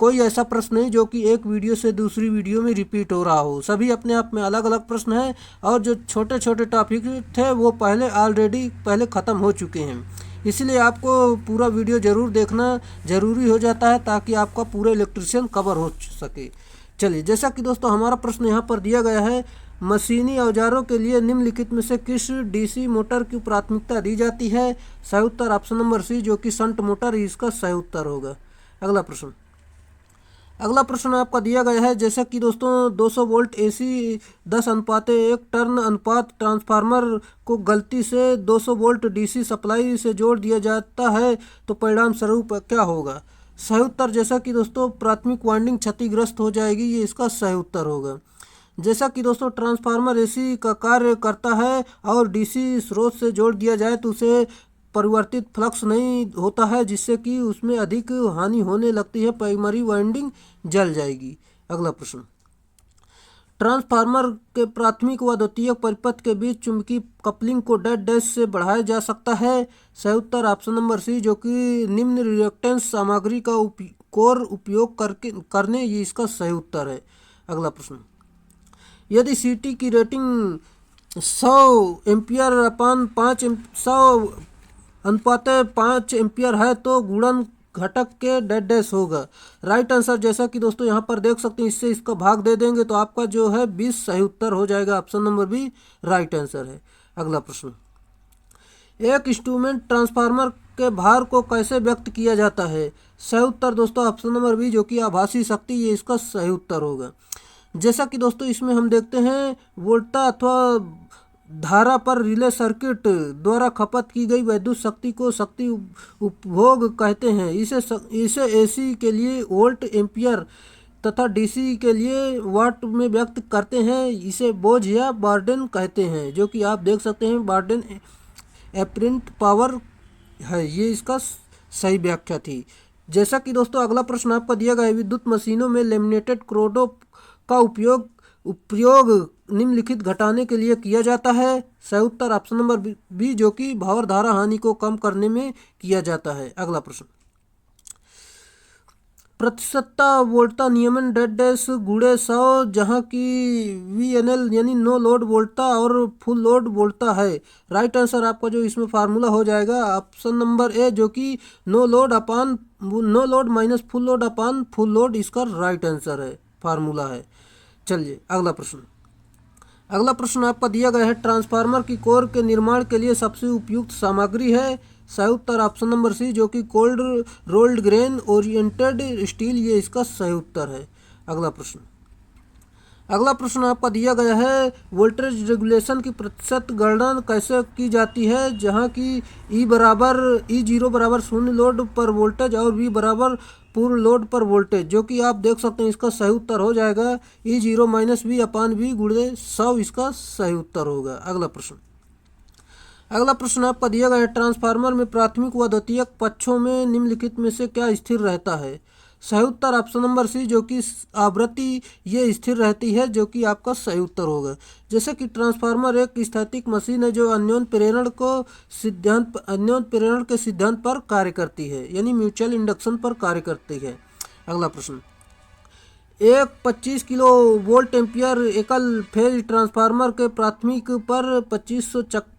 कोई ऐसा प्रश्न नहीं जो कि एक वीडियो से दूसरी वीडियो में रिपीट हो रहा हो। सभी अपने आप में अलग अलग प्रश्न हैं, और जो छोटे छोटे टॉपिक थे वो पहले ख़त्म हो चुके हैं। इसलिए आपको पूरा वीडियो ज़रूर देखना ज़रूरी हो जाता है, ताकि आपका पूरा इलेक्ट्रिशियन कवर हो सके। चलिए जैसा कि दोस्तों हमारा प्रश्न यहाँ पर दिया गया है, मशीनी औजारों के लिए निम्नलिखित में से किस डीसी मोटर की प्राथमिकता दी जाती है? सही उत्तर ऑप्शन नंबर सी, जो कि शंट मोटर, इसका सही उत्तर होगा। अगला प्रश्न आपका दिया गया है, जैसा कि दोस्तों 200 वोल्ट एसी 10:1 टर्न अनुपात ट्रांसफार्मर को गलती से 200 वोल्ट डीसी सप्लाई से जोड़ दिया जाता है, तो परिणाम स्वरूप क्या होगा? सही उत्तर, जैसा कि दोस्तों प्राथमिक वाइंडिंग क्षतिग्रस्त हो जाएगी, ये इसका सही उत्तर होगा। जैसा कि दोस्तों ट्रांसफार्मर एसी का कार्य करता है और डीसी स्रोत से जोड़ दिया जाए तो उसे परिवर्तित फ्लक्स नहीं होता है, जिससे कि उसमें अधिक हानि होने लगती है, प्राइमरी वाइंडिंग जल जाएगी। अगला प्रश्न, ट्रांसफार्मर के प्राथमिक व द्वितीयक परिपथ के बीच चुंबकीय कपलिंग को डेड डैश से बढ़ाया जा सकता है। सही उत्तर ऑप्शन नंबर सी, जो कि निम्न रिएक्टेंस सामग्री का उपयोग करने, ये इसका सही उत्तर है। अगला प्रश्न, यदि सीटी की रेटिंग 100 एम्पियर अपान 5 एम्पियर है तो गुणन घटक के डेड डैश होगा। राइट आंसर, जैसा कि दोस्तों यहाँ पर देख सकते हैं, इससे इसका भाग दे देंगे तो आपका जो है 20 सही उत्तर हो जाएगा। Option number B right answer है। अगला प्रश्न, एक इंस्ट्रूमेंट ट्रांसफार्मर के भार को कैसे व्यक्त किया जाता है? सही उत्तर दोस्तों ऑप्शन नंबर बी, जो कि आभासी शक्ति, ये इसका सही उत्तर होगा। जैसा कि दोस्तों इसमें हम देखते हैं, वोल्टा अथवा धारा पर रिले सर्किट द्वारा खपत की गई विद्युत शक्ति को शक्ति उपभोग कहते हैं। इसे एसी के लिए वोल्ट एम्पियर तथा डीसी के लिए वाट में व्यक्त करते हैं। इसे बोझ या बार्डन कहते हैं, जो कि आप देख सकते हैं बार्डन एपरेंट पावर है, ये इसका सही व्याख्या थी। जैसा कि दोस्तों अगला प्रश्न आपका दिया गया है, विद्युत मशीनों में लेमिनेटेड क्रोडो का उपयोग उपयोग निम्नलिखित घटाने के लिए किया जाता है। सही उत्तर ऑप्शन नंबर बी, जो कि भावर धारा हानि को कम करने में किया जाता है। अगला प्रश्न, प्रतिशतता वोल्टता नियमन डेड डैश गुणे 100, जहाँ की VNL यानी नो लोड वोल्टता और फुल लोड वोल्टता है। राइट आंसर आपका जो इसमें फार्मूला हो जाएगा ऑप्शन नंबर ए, जो कि no load minus full load upon full load, इसका राइट आंसर है, फार्मूला है। चलिए अगला प्रश्न। अगला प्रश्न आपका दिया गया है, ट्रांसफार्मर की कोर के निर्माण के लिए सबसे उपयुक्त सामग्री है। सही उत्तर ऑप्शन नंबर सी, जो कि cold rolled grain oriented steel, ये इसका सही उत्तर है। अगला प्रश्न। अगला प्रश्न आपका दिया गया है, वोल्टेज रेगुलेशन की प्रतिशत गणना कैसे की जाती है, जहां की E0 बराबर शून्य लोड पर वोल्टेज और V बराबर पूर्ण लोड पर वोल्टेज, जो कि आप देख सकते हैं इसका सही उत्तर हो जाएगा E0 माइनस V अपान V गुणे 100, इसका सही उत्तर होगा। अगला प्रश्न। अगला प्रश्न आपका दिया गया है, ट्रांसफार्मर में प्राथमिक व द्वितीयक पक्षों में निम्नलिखित में से क्या स्थिर रहता है। सही उत्तर ऑप्शन नंबर सी, जो कि आवृत्ति ये स्थिर रहती है, जो कि आपका सही उत्तर होगा। जैसे कि ट्रांसफार्मर एक स्थैतिक मशीन है जो अन्योन्य प्रेरण के सिद्धांत पर कार्य करती है, यानी म्यूचुअल इंडक्शन पर कार्य करती है। अगला प्रश्न, एक 25 किलो वोल्ट एम्पियर एकल फेज ट्रांसफार्मर के प्राथमिक पर 250 चक्कर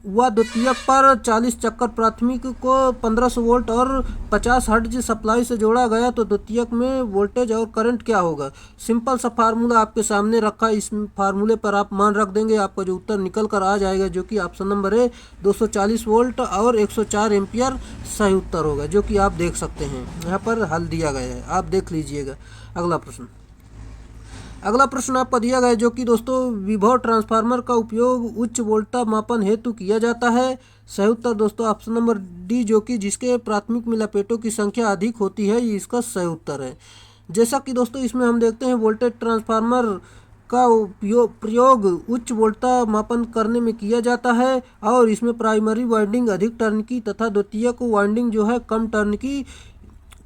व द्वितीयक पर 40 चक्कर, प्राथमिक को 1500 वोल्ट और 50 हर्ट्ज सप्लाई से जोड़ा गया तो द्वितीयक में वोल्टेज और करंट क्या होगा। सिंपल सा फार्मूला आपके सामने रखा है, इस फार्मूले पर आप मान रख देंगे, आपका जो उत्तर निकल कर आ जाएगा, जो कि ऑप्शन नंबर है 240 वोल्ट और 104 एम्पियर सही उत्तर होगा, जो कि आप देख सकते हैं यहाँ पर हल दिया गया है, आप देख लीजिएगा। अगला प्रश्न। अगला प्रश्न आपका दिया गया है, जो कि दोस्तों विभव ट्रांसफार्मर का उपयोग उच्च वोल्टता मापन हेतु किया जाता है। सही उत्तर दोस्तों ऑप्शन नंबर डी, जो कि जिसके प्राथमिक में लपेटों की संख्या अधिक होती है, ये इसका सही उत्तर है। जैसा कि दोस्तों इसमें हम देखते हैं वोल्टेज ट्रांसफार्मर का प्रयोग उच्च वोल्टता मापन करने में किया जाता है और इसमें प्राइमरी वाइंडिंग अधिक टर्न की तथा द्वितीयक वाइंडिंग जो है कम टर्न की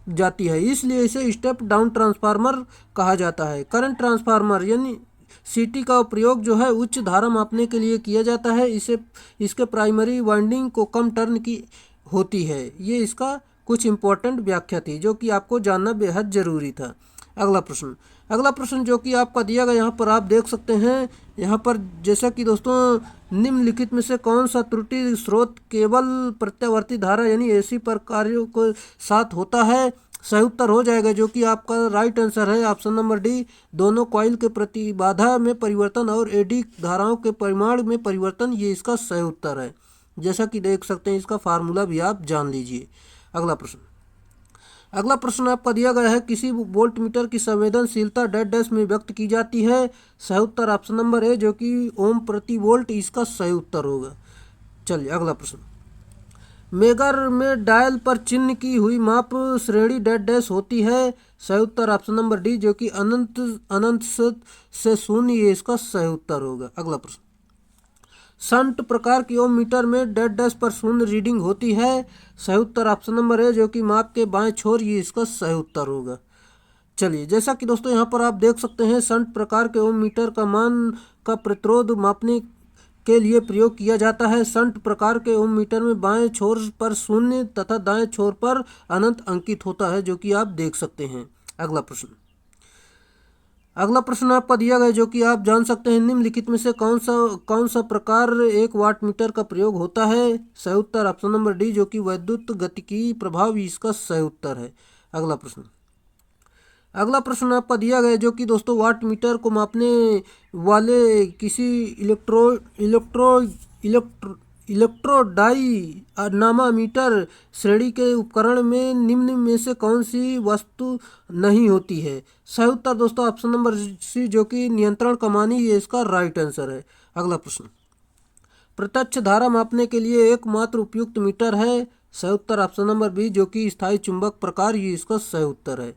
जाती है, इसलिए इसे स्टेप डाउन ट्रांसफार्मर कहा जाता है। करंट ट्रांसफार्मर यानी CT का प्रयोग जो है उच्च धारा मापने के लिए किया जाता है, इसके प्राइमरी वाइंडिंग को कम टर्न की होती है। ये इसका कुछ इंपॉर्टेंट व्याख्या थी, जो कि आपको जानना बेहद जरूरी था। अगला प्रश्न। अगला प्रश्न जो कि आपका दिया गया, यहाँ पर आप देख सकते हैं, यहाँ पर जैसा कि दोस्तों निम्नलिखित में से कौन सा त्रुटि स्रोत केवल प्रत्यावर्ती धारा यानी AC पर कार्यों के साथ होता है। सही उत्तर हो जाएगा, जो कि आपका राइट आंसर है ऑप्शन नंबर डी, दोनों कॉइल के प्रतिबाधा में परिवर्तन और एडी धाराओं के परिमाण में परिवर्तन, ये इसका सही उत्तर है। जैसा कि देख सकते हैं इसका फार्मूला भी आप जान लीजिए। अगला प्रश्न। अगला प्रश्न आपका दिया गया है, किसी वोल्ट मीटर की संवेदनशीलता डेड डैश में व्यक्त की जाती है। सही उत्तर ऑप्शन नंबर ए, जो कि ओम प्रति वोल्ट, इसका सही उत्तर होगा। चलिए अगला प्रश्न। मेगर में डायल पर चिन्ह की हुई माप श्रेणी डेड डैश होती है। सही उत्तर ऑप्शन नंबर डी, जो कि अनंत से शून्य, ये इसका सही उत्तर होगा। अगला प्रश्न। शंट प्रकार की ओम मीटर में डेड डैश पर शून्य रीडिंग होती है। सही उत्तर ऑप्शन नंबर है, जो कि माप के बाएं छोर, ये इसका सही उत्तर होगा। चलिए जैसा कि दोस्तों यहाँ पर आप देख सकते हैं, शंट प्रकार के ओम मीटर का मान का प्रतिरोध मापने के लिए प्रयोग किया जाता है। शंट प्रकार के ओम मीटर में बाएं छोर पर शून्य तथा दाएं छोर पर अनंत अंकित होता है, जो कि आप देख सकते हैं। अगला प्रश्न। अगला प्रश्न आपका दिया गया, जो कि आप जान सकते हैं, निम्नलिखित में से कौन सा प्रकार एक वाट मीटर का प्रयोग होता है। सही उत्तर ऑप्शन नंबर डी, जो कि वैद्युत गतिकी प्रभाव, इसका सही उत्तर है। अगला प्रश्न। अगला प्रश्न आपका दिया गया, जो कि दोस्तों वाट मीटर को मापने वाले किसी इलेक्ट्रोडायनामामीटर श्रेणी के उपकरण में निम्न में से कौन सी वस्तु नहीं होती है। सही उत्तर दोस्तों ऑप्शन नंबर सी, जो कि नियंत्रण कमानी, ये इसका राइट आंसर है। अगला प्रश्न। प्रत्यक्ष धारा मापने के लिए एकमात्र उपयुक्त मीटर है। सही उत्तर ऑप्शन नंबर बी, जो कि स्थायी चुंबक प्रकार, ये इसका सही उत्तर है।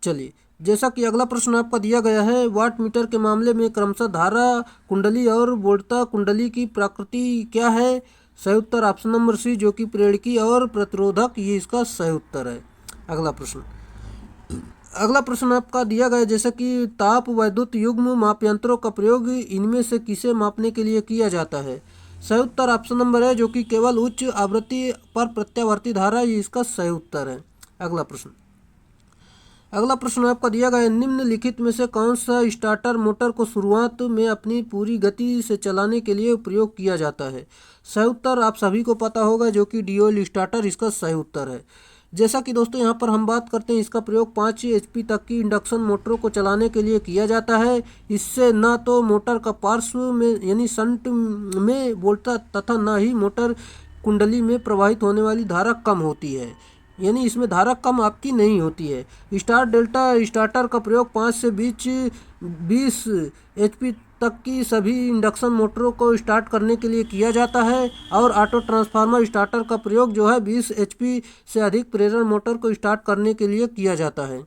चलिए जैसा कि अगला प्रश्न आपका दिया गया है, वाट मीटर के मामले में क्रमशः धारा कुंडली और वोल्टता कुंडली की प्रकृति क्या है। सही उत्तर ऑप्शन नंबर सी जो कि प्रेरकी और प्रतिरोधक, ये इसका सही उत्तर है। अगला प्रश्न आपका दिया गया है, जैसे कि ताप वैद्युत युग्म मापयंत्रों का प्रयोग इनमें से किसे मापने के लिए किया जाता है। सही उत्तर ऑप्शन नंबर है जो कि केवल उच्च आवृत्ति पर प्रत्यावर्ती धारा, ये इसका सही उत्तर है। अगला प्रश्न आपका दिया गया है, निम्नलिखित में से कौन सा स्टार्टर मोटर को शुरुआत में अपनी पूरी गति से चलाने के लिए प्रयोग किया जाता है। सही उत्तर आप सभी को पता होगा जो कि ड्यूल स्टार्टर इसका सही उत्तर है। जैसा कि दोस्तों यहाँ पर हम बात करते हैं, इसका प्रयोग 5 HP तक की इंडक्शन मोटरों को चलाने के लिए किया जाता है। इससे न तो मोटर का पार्श्व में यानी शंट में वोल्टेज तथा न ही मोटर कुंडली में प्रवाहित होने वाली धारा कम होती है, यानी इसमें धारा कम आपकी नहीं होती है। स्टार डेल्टा स्टार्टर का प्रयोग 5 से 20 HP तक की सभी इंडक्शन मोटरों को स्टार्ट करने के लिए किया जाता है और ऑटो ट्रांसफार्मर स्टार्टर का प्रयोग जो है 20 HP से अधिक प्रेरण मोटर को स्टार्ट करने के लिए किया जाता है।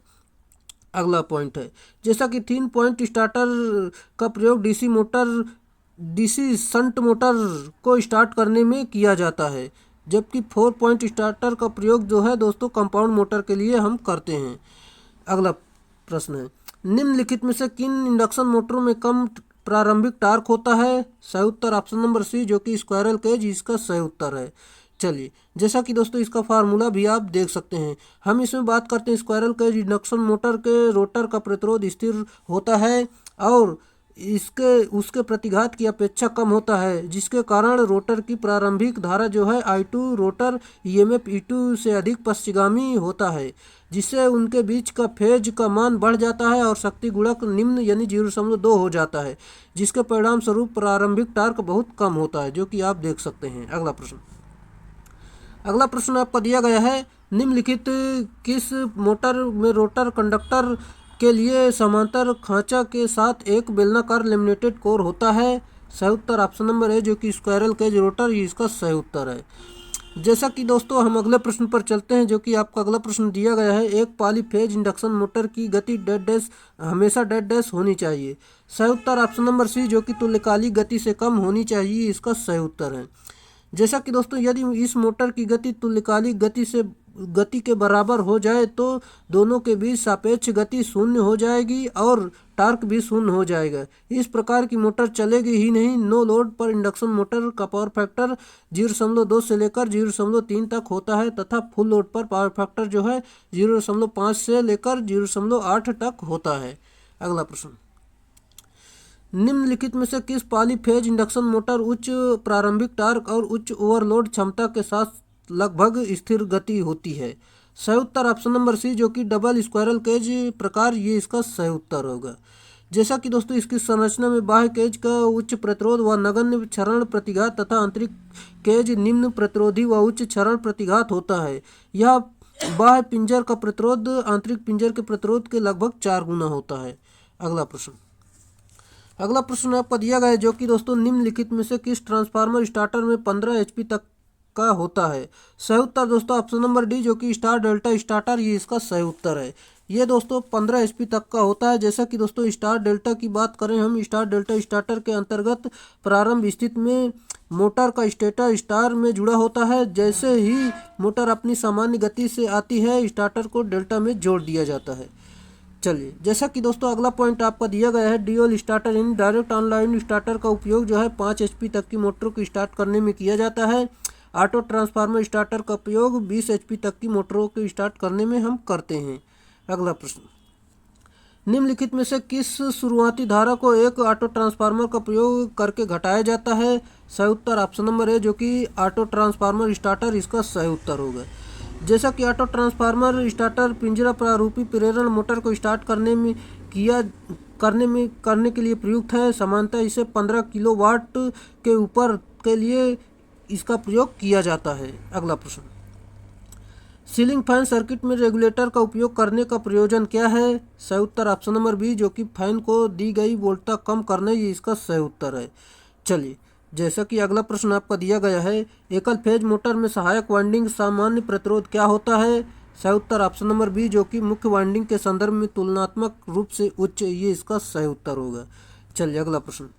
अगला पॉइंट है, जैसा कि 3 पॉइंट स्टार्टर का प्रयोग डीसी शंट मोटर को स्टार्ट करने में किया जाता है, जबकि 4 पॉइंट स्टार्टर का प्रयोग जो है दोस्तों कंपाउंड मोटर के लिए हम करते हैं। अगला प्रश्न है, निम्नलिखित में से किन इंडक्शन मोटरों में कम प्रारंभिक टार्क होता है। सही उत्तर ऑप्शन नंबर सी जो कि स्क्वायरल केज इसका सही उत्तर है। चलिए, जैसा कि दोस्तों इसका फार्मूला भी आप देख सकते हैं। हम इसमें बात करते हैं, स्क्वायरल केज इंडक्शन मोटर के रोटर का प्रतिरोध स्थिर होता है और इसके उसके प्रतिघात की अपेक्षा कम होता है, जिसके कारण रोटर की प्रारंभिक धारा जो है I2 रोटर EMF E2 से अधिक पश्चिगामी होता है, जिससे उनके बीच का फेज का मान बढ़ जाता है और शक्ति गुणक निम्न यानी 0.2 हो जाता है, जिसके परिणाम स्वरूप प्रारंभिक टार्क बहुत कम होता है, जो कि आप देख सकते हैं। अगला प्रश्न आपका दिया गया है, निम्नलिखित किस मोटर में रोटर कंडक्टर के लिए समांतर खांचा के साथ एक बेलनाकार लेमिनेटेड कोर होता है। सही उत्तर ऑप्शन नंबर है जो कि स्क्वायरल केज रोटर, ये इसका सही उत्तर है। जैसा कि दोस्तों हम अगले प्रश्न पर चलते हैं, जो कि आपका अगला प्रश्न दिया गया है, एक पॉलीफेज इंडक्शन मोटर की गति डेड डैश हमेशा डेड डैश होनी चाहिए। सही उत्तर ऑप्शन नंबर सी जो कि तुल्यकालिक गति से कम होनी चाहिए, इसका सही उत्तर है। जैसा कि दोस्तों यदि इस मोटर की गति तुल्यकालिक गति के बराबर हो जाए तो दोनों के बीच सापेक्ष गति शून्य हो जाएगी और टार्क भी शून्य हो जाएगा। इस प्रकार की मोटर चलेगी ही नहीं। नो लोड पर इंडक्शन मोटर का पावर फैक्टर 0.2 से लेकर 0.3 तक होता है तथा फुल लोड पर पावर फैक्टर जो है 0.5 से लेकर 0.8 तक होता है। अगला प्रश्न, निम्नलिखित में से किस पॉलीफेज इंडक्शन मोटर उच्च प्रारंभिक टार्क और उच्च ओवरलोड क्षमता के साथ लगभग स्थिर गति होती है। सही उत्तर ऑप्शन नंबर सी जो कि डबल स्क्वायरल केज प्रकार, ये इसका सही उत्तर होगा। जैसा कि दोस्तों इसकी संरचना में बाह्य केज का उच्च प्रतिरोध व नगण्य क्षरण प्रतिघात तथा आंतरिक केज निम्न प्रतिरोधी व उच्च क्षरण प्रतिघात होता है। यह बाह्य पिंजर का प्रतिरोध आंतरिक पिंजर के प्रतिरोध के लगभग 4 गुना होता है। अगला प्रश्न आपका दिया गया है, जो कि दोस्तों निम्नलिखित में से किस ट्रांसफार्मर स्टार्टर में 15 HP तक का होता है। सही उत्तर दोस्तों ऑप्शन नंबर डी जो कि स्टार डेल्टा स्टार्टर, ये इसका सही उत्तर है। ये दोस्तों 15 HP तक का होता है। जैसा कि दोस्तों स्टार डेल्टा की बात करें हम, स्टार डेल्टा स्टार्टर के अंतर्गत प्रारंभ स्थिति में मोटर का स्टेटर स्टार में जुड़ा होता है। जैसे ही मोटर अपनी सामान्य गति से आती है, स्टार्टर को डेल्टा में जोड़ दिया जाता है। चलिए, जैसा कि दोस्तों अगला पॉइंट आपका दिया गया है, dual starter in direct online starter का उपयोग जो है 5 HP तक की मोटरों को स्टार्ट करने में किया जाता है। ऑटो ट्रांसफार्मर स्टार्टर का उपयोग 20 HP तक की मोटरों को स्टार्ट करने में हम करते हैं। अगला प्रश्न, निम्नलिखित में से किस शुरुआती धारा को एक ऑटो ट्रांसफार्मर का प्रयोग करके घटाया जाता है। सही उत्तर ऑप्शन नंबर है जो कि ऑटो ट्रांसफार्मर स्टार्टर, इसका सही उत्तर होगा। जैसा कि ऑटो ट्रांसफार्मर स्टार्टर पिंजरा प्रारूपी प्रेरण मोटर को स्टार्ट करने के लिए प्रयुक्त है। सामान्यतः इसे 15 किलोवाट के ऊपर के लिए इसका प्रयोग किया जाता है। अगला प्रश्न, सीलिंग फैन सर्किट में रेगुलेटर का उपयोग करने का प्रयोजन क्या है। सही उत्तर ऑप्शन नंबर बी जो कि फैन को दी गई वोल्टता कम करना, ये इसका सही उत्तर है। चलिए, जैसा कि अगला प्रश्न आपका दिया गया है, एकल फेज मोटर में सहायक वाइंडिंग सामान्य प्रतिरोध क्या होता है। सही उत्तर ऑप्शन नंबर बी जो कि मुख्य वाइंडिंग के संदर्भ में तुलनात्मक रूप से उच्च, ये इसका सही उत्तर होगा। चलिए अगला प्रश्न,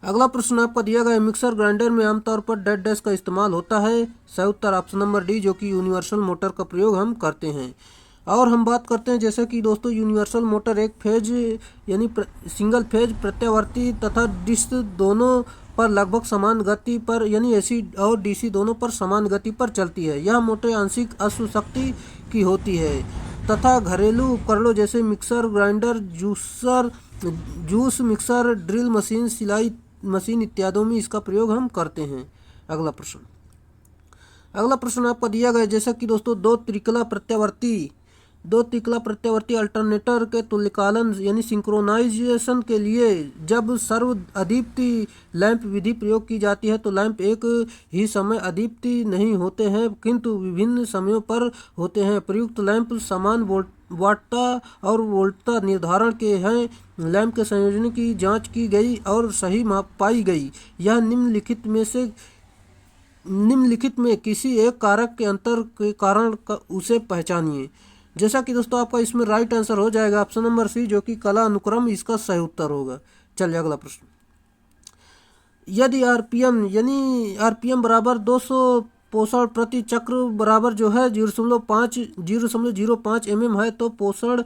अगला प्रश्न आपका दिया गया है, मिक्सर ग्राइंडर में आमतौर पर डेड डैश का इस्तेमाल होता है। सही उत्तर ऑप्शन नंबर डी, जो कि यूनिवर्सल मोटर का प्रयोग हम करते हैं। और हम बात करते हैं जैसे कि दोस्तों यूनिवर्सल मोटर एक फेज यानी सिंगल फेज प्रत्यावर्ती तथा डिस्क दोनों पर लगभग समान गति पर यानी एसी और डीसी दोनों पर समान गति पर चलती है। यह मोटर आंशिक अश्वशक्ति की होती है तथा घरेलू उपकरणों जैसे mixer grinder, juice mixer, drill machine, सिलाई मशीन इत्यादि में इसका प्रयोग हम करते हैं। अगला प्रश्न आपका दिया गया जैसा कि दोस्तों दो त्रिकला प्रत्यावर्ती अल्टरनेटर के तुल्यकालन यानी सिंक्रोनाइजेशन के लिए जब सर्व अदीप्ति लैंप विधि प्रयोग की जाती है तो लैंप एक ही समय अदीप्ति नहीं होते हैं किंतु विभिन्न समयों पर होते हैं। प्रयुक्त लैंप समान वाटता और वोल्टता निर्धारण के हैं। लैंप के संयोजन की जांच की गई और सही माप पाई गई। यह निम्नलिखित में किसी एक कारक के अंतर के कारण उसे पहचानिए। जैसा कि दोस्तों आपका इसमें राइट आंसर हो जाएगा ऑप्शन नंबर सी, जो कि कला अनुक्रम इसका सही उत्तर होगा। चलिए अगला प्रश्न, यदि आरपीएम बराबर 200 पोषण प्रति चक्र बराबर जो है 0.05 mm है तो पोषण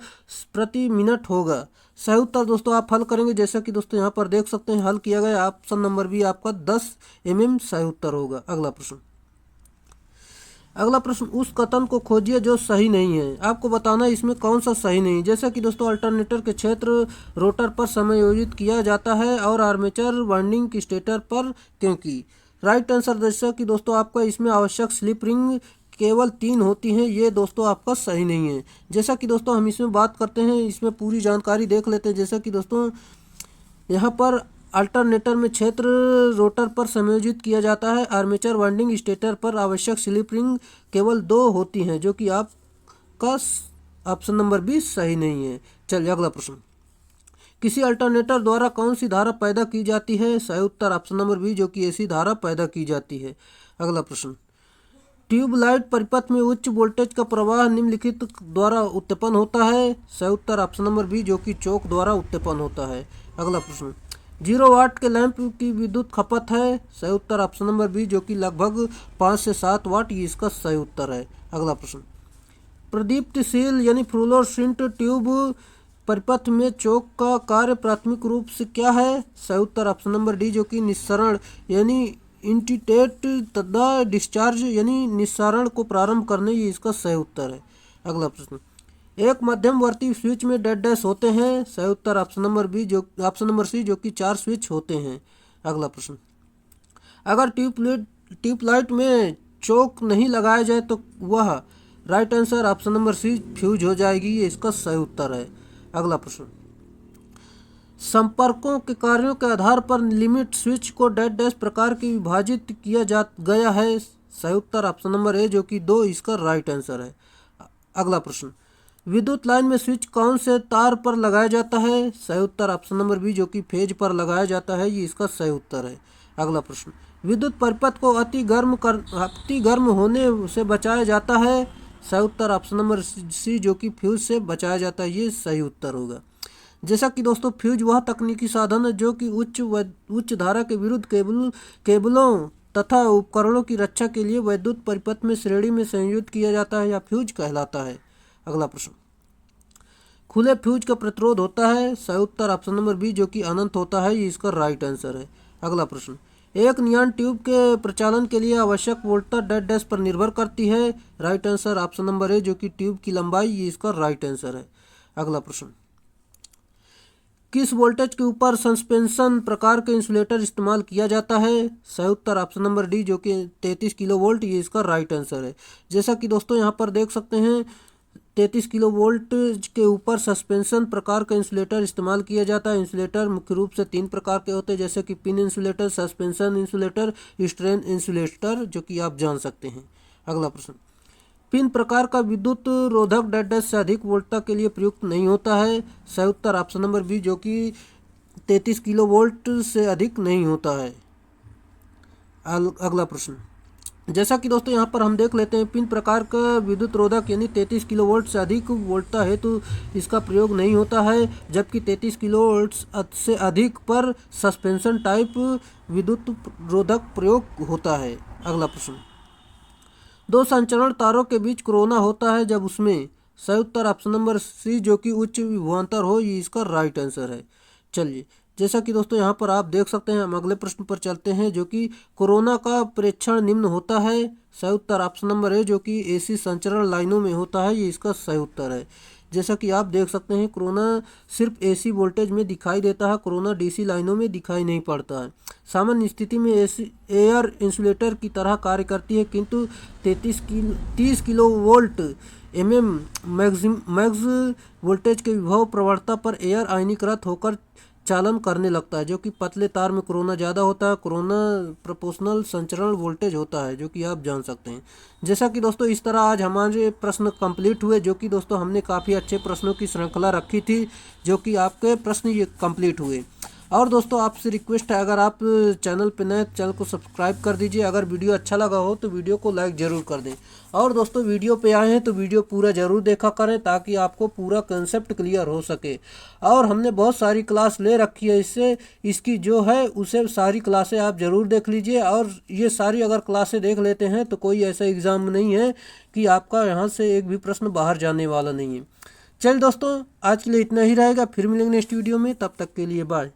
प्रति मिनट होगा। सही उत्तर दोस्तों आप हल करेंगे जैसा कि दोस्तों यहाँ पर देख सकते हैं हल किया गया। ऑप्शन नंबर बी आपका 10 mm सही उत्तर होगा। अगला प्रश्न, उस कथन को खोजिए जो सही नहीं है। आपको बताना है इसमें कौन सा सही नहीं। जैसा कि दोस्तों अल्टरनेटर के क्षेत्र रोटर पर समायोजित किया जाता है और आर्मेचर वाइंडिंग की स्टेटर पर, क्योंकि राइट आंसर जैसा कि दोस्तों आपका इसमें आवश्यक स्लिप रिंग केवल 3 होती हैं। ये दोस्तों आपका सही नहीं है। जैसा कि दोस्तों हम इसमें बात करते हैं, इसमें पूरी जानकारी देख लेते हैं। जैसा कि दोस्तों यहाँ पर अल्टरनेटर में क्षेत्र रोटर पर समायोजित किया जाता है। आर्मेचर वाइंडिंग स्टेटर पर आवश्यक स्लिप रिंग केवल 2 होती हैं, जो कि आपका ऑप्शन नंबर बी सही नहीं है। चलिए अगला प्रश्न, किसी अल्टरनेटर द्वारा कौन सी धारा पैदा की जाती है। सही उत्तर ऑप्शन नंबर बी, जो कि एसी धारा पैदा की जाती है। अगला प्रश्न, ट्यूबलाइट परिपथ में उच्च वोल्टेज का प्रवाह निम्नलिखित द्वारा उत्पन्न होता है। सही उत्तर ऑप्शन नंबर बी, जो कि चौक द्वारा उत्पन्न होता है। अगला प्रश्न, 0 वाट के लैंप की विद्युत खपत है। सही उत्तर ऑप्शन नंबर बी, जो कि लगभग 5 से 7 वाट, ये इसका सही उत्तर है। अगला प्रश्न, प्रदीप्तिशील यानी फ्लोरोसेंट ट्यूब परिपथ में चौक का कार्य प्राथमिक रूप से क्या है। सही उत्तर ऑप्शन नंबर डी, जो कि निस्सरण यानी इंटीटेट तथा डिस्चार्ज यानी निस्सारण को प्रारंभ करने, ये इसका सही उत्तर है। अगला प्रश्न, एक मध्यमवर्ती स्विच में डेड डैश होते हैं। सही उत्तर ऑप्शन नंबर सी, जो कि 4 स्विच होते हैं। अगला प्रश्न, अगर ट्यूबलाइट में चौक नहीं लगाया जाए तो वह, right answer option number C, fuse हो जाएगी, ये इसका सही उत्तर है। अगला प्रश्न, संपर्कों के कार्यों के आधार पर लिमिट स्विच को डेड डैश प्रकार की विभाजित किया जा गया है। सही उत्तर ऑप्शन नंबर ए, जो कि 2 इसका राइट आंसर है। अगला प्रश्न, विद्युत लाइन में स्विच कौन से तार पर लगाया जाता है। सही उत्तर ऑप्शन नंबर बी, जो कि फेज पर लगाया जाता है, ये इसका सही उत्तर है। अगला प्रश्न, विद्युत परिपथ को अति गर्म होने से बचाया जाता है। सही उत्तर ऑप्शन नंबर सी, जो कि फ्यूज से बचाया जाता है, ये सही उत्तर होगा। जैसा कि दोस्तों फ्यूज वह तकनीकी साधन है जो कि उच्च धारा के विरुद्ध केबलों तथा उपकरणों की रक्षा के लिए विद्युत परिपथ में श्रेणी में संयोजित किया जाता है या फ्यूज कहलाता है। अगला प्रश्न, खुले फ्यूज का प्रतिरोध होता है। सही उत्तर ऑप्शन नंबर बी, जो कि अनंत होता है, ये इसका राइट आंसर है। अगला प्रश्न, एक नियॉन ट्यूब के प्रचालन के लिए आवश्यक वोल्टता डेड डैश पर निर्भर करती है। Right answer option number A, जो कि ट्यूब की लंबाई, ये इसका राइट आंसर है। अगला प्रश्न, किस वोल्टेज के ऊपर सस्पेंशन प्रकार के इंसुलेटर इस्तेमाल किया जाता है। सही उत्तर ऑप्शन नंबर डी, जो कि 33 किलो वोल्ट, ये इसका राइट आंसर है। जैसा कि दोस्तों यहाँ पर देख सकते हैं 33 किलो वोल्ट के ऊपर सस्पेंशन प्रकार का इंसुलेटर इस्तेमाल किया जाता है। इंसुलेटर मुख्य रूप से 3 प्रकार के होते हैं, जैसे कि pin insulator, suspension insulator, strain insulator, जो कि आप जान सकते हैं। अगला प्रश्न, पिन प्रकार का विद्युत रोधक डेड डैश से अधिक वोल्टता के लिए प्रयुक्त नहीं होता है। सही उत्तर ऑप्शन नंबर बी, जो कि 33 किलो वोल्ट से अधिक नहीं होता है। अगला प्रश्न, जैसा कि दोस्तों यहाँ पर हम देख लेते हैं, पिन प्रकार का विद्युत रोधक यानी 33 किलोवोल्ट से अधिक वोल्टता है तो इसका प्रयोग नहीं होता है, जबकि 33 किलोवोल्ट से अधिक पर सस्पेंशन टाइप विद्युत रोधक प्रयोग होता है। अगला प्रश्न, दो संचरण तारों के बीच कोरोना होता है जब उसमें सही उत्तर ऑप्शन नंबर सी जो कि उच्च विभवांतर हो, ये इसका राइट आंसर है। चलिए, जैसा कि दोस्तों यहाँ पर आप देख सकते हैं, हम अगले प्रश्न पर चलते हैं जो कि कोरोना का प्रेक्षण निम्न होता है। सही उत्तर ऑप्शन नंबर है जो कि एसी संचरण लाइनों में होता है, ये इसका सही उत्तर है। जैसा कि आप देख सकते हैं, कोरोना सिर्फ एसी वोल्टेज में दिखाई देता है, कोरोना डीसी लाइनों में दिखाई नहीं पड़ता है। सामान्य स्थिति में एसी एयर इंसुलेटर की तरह कार्य करती है, किंतु 30 किलो वोल्ट मैक्स वोल्टेज के विभव प्रवणता पर एयर आयनीकृत होकर चालन करने लगता है, जो कि पतले तार में कोरोना ज़्यादा होता है। कोरोना प्रोपोर्शनल संचरण वोल्टेज होता है, जो कि आप जान सकते हैं। जैसा कि दोस्तों इस तरह आज हमारे प्रश्न कंप्लीट हुए, जो कि दोस्तों हमने काफ़ी अच्छे प्रश्नों की श्रृंखला रखी थी, जो कि आपके प्रश्न ये कंप्लीट हुए। और दोस्तों आपसे रिक्वेस्ट है, अगर आप चैनल पर नए चैनल को सब्सक्राइब कर दीजिए। अगर वीडियो अच्छा लगा हो तो वीडियो को लाइक ज़रूर कर दें। और दोस्तों वीडियो पे आए हैं तो वीडियो पूरा ज़रूर देखा करें, ताकि आपको पूरा कंसेप्ट क्लियर हो सके। और हमने बहुत सारी क्लास ले रखी है, इससे इसकी जो है उसे सारी क्लासें आप ज़रूर देख लीजिए। और ये सारी अगर क्लासें देख लेते हैं तो कोई ऐसा एग्ज़ाम नहीं है कि आपका यहाँ से एक भी प्रश्न बाहर जाने वाला नहीं है। चल दोस्तों, आज के लिए इतना ही रहेगा, फिर मिलेंगे नेक्स्ट वीडियो में, तब तक के लिए बाय।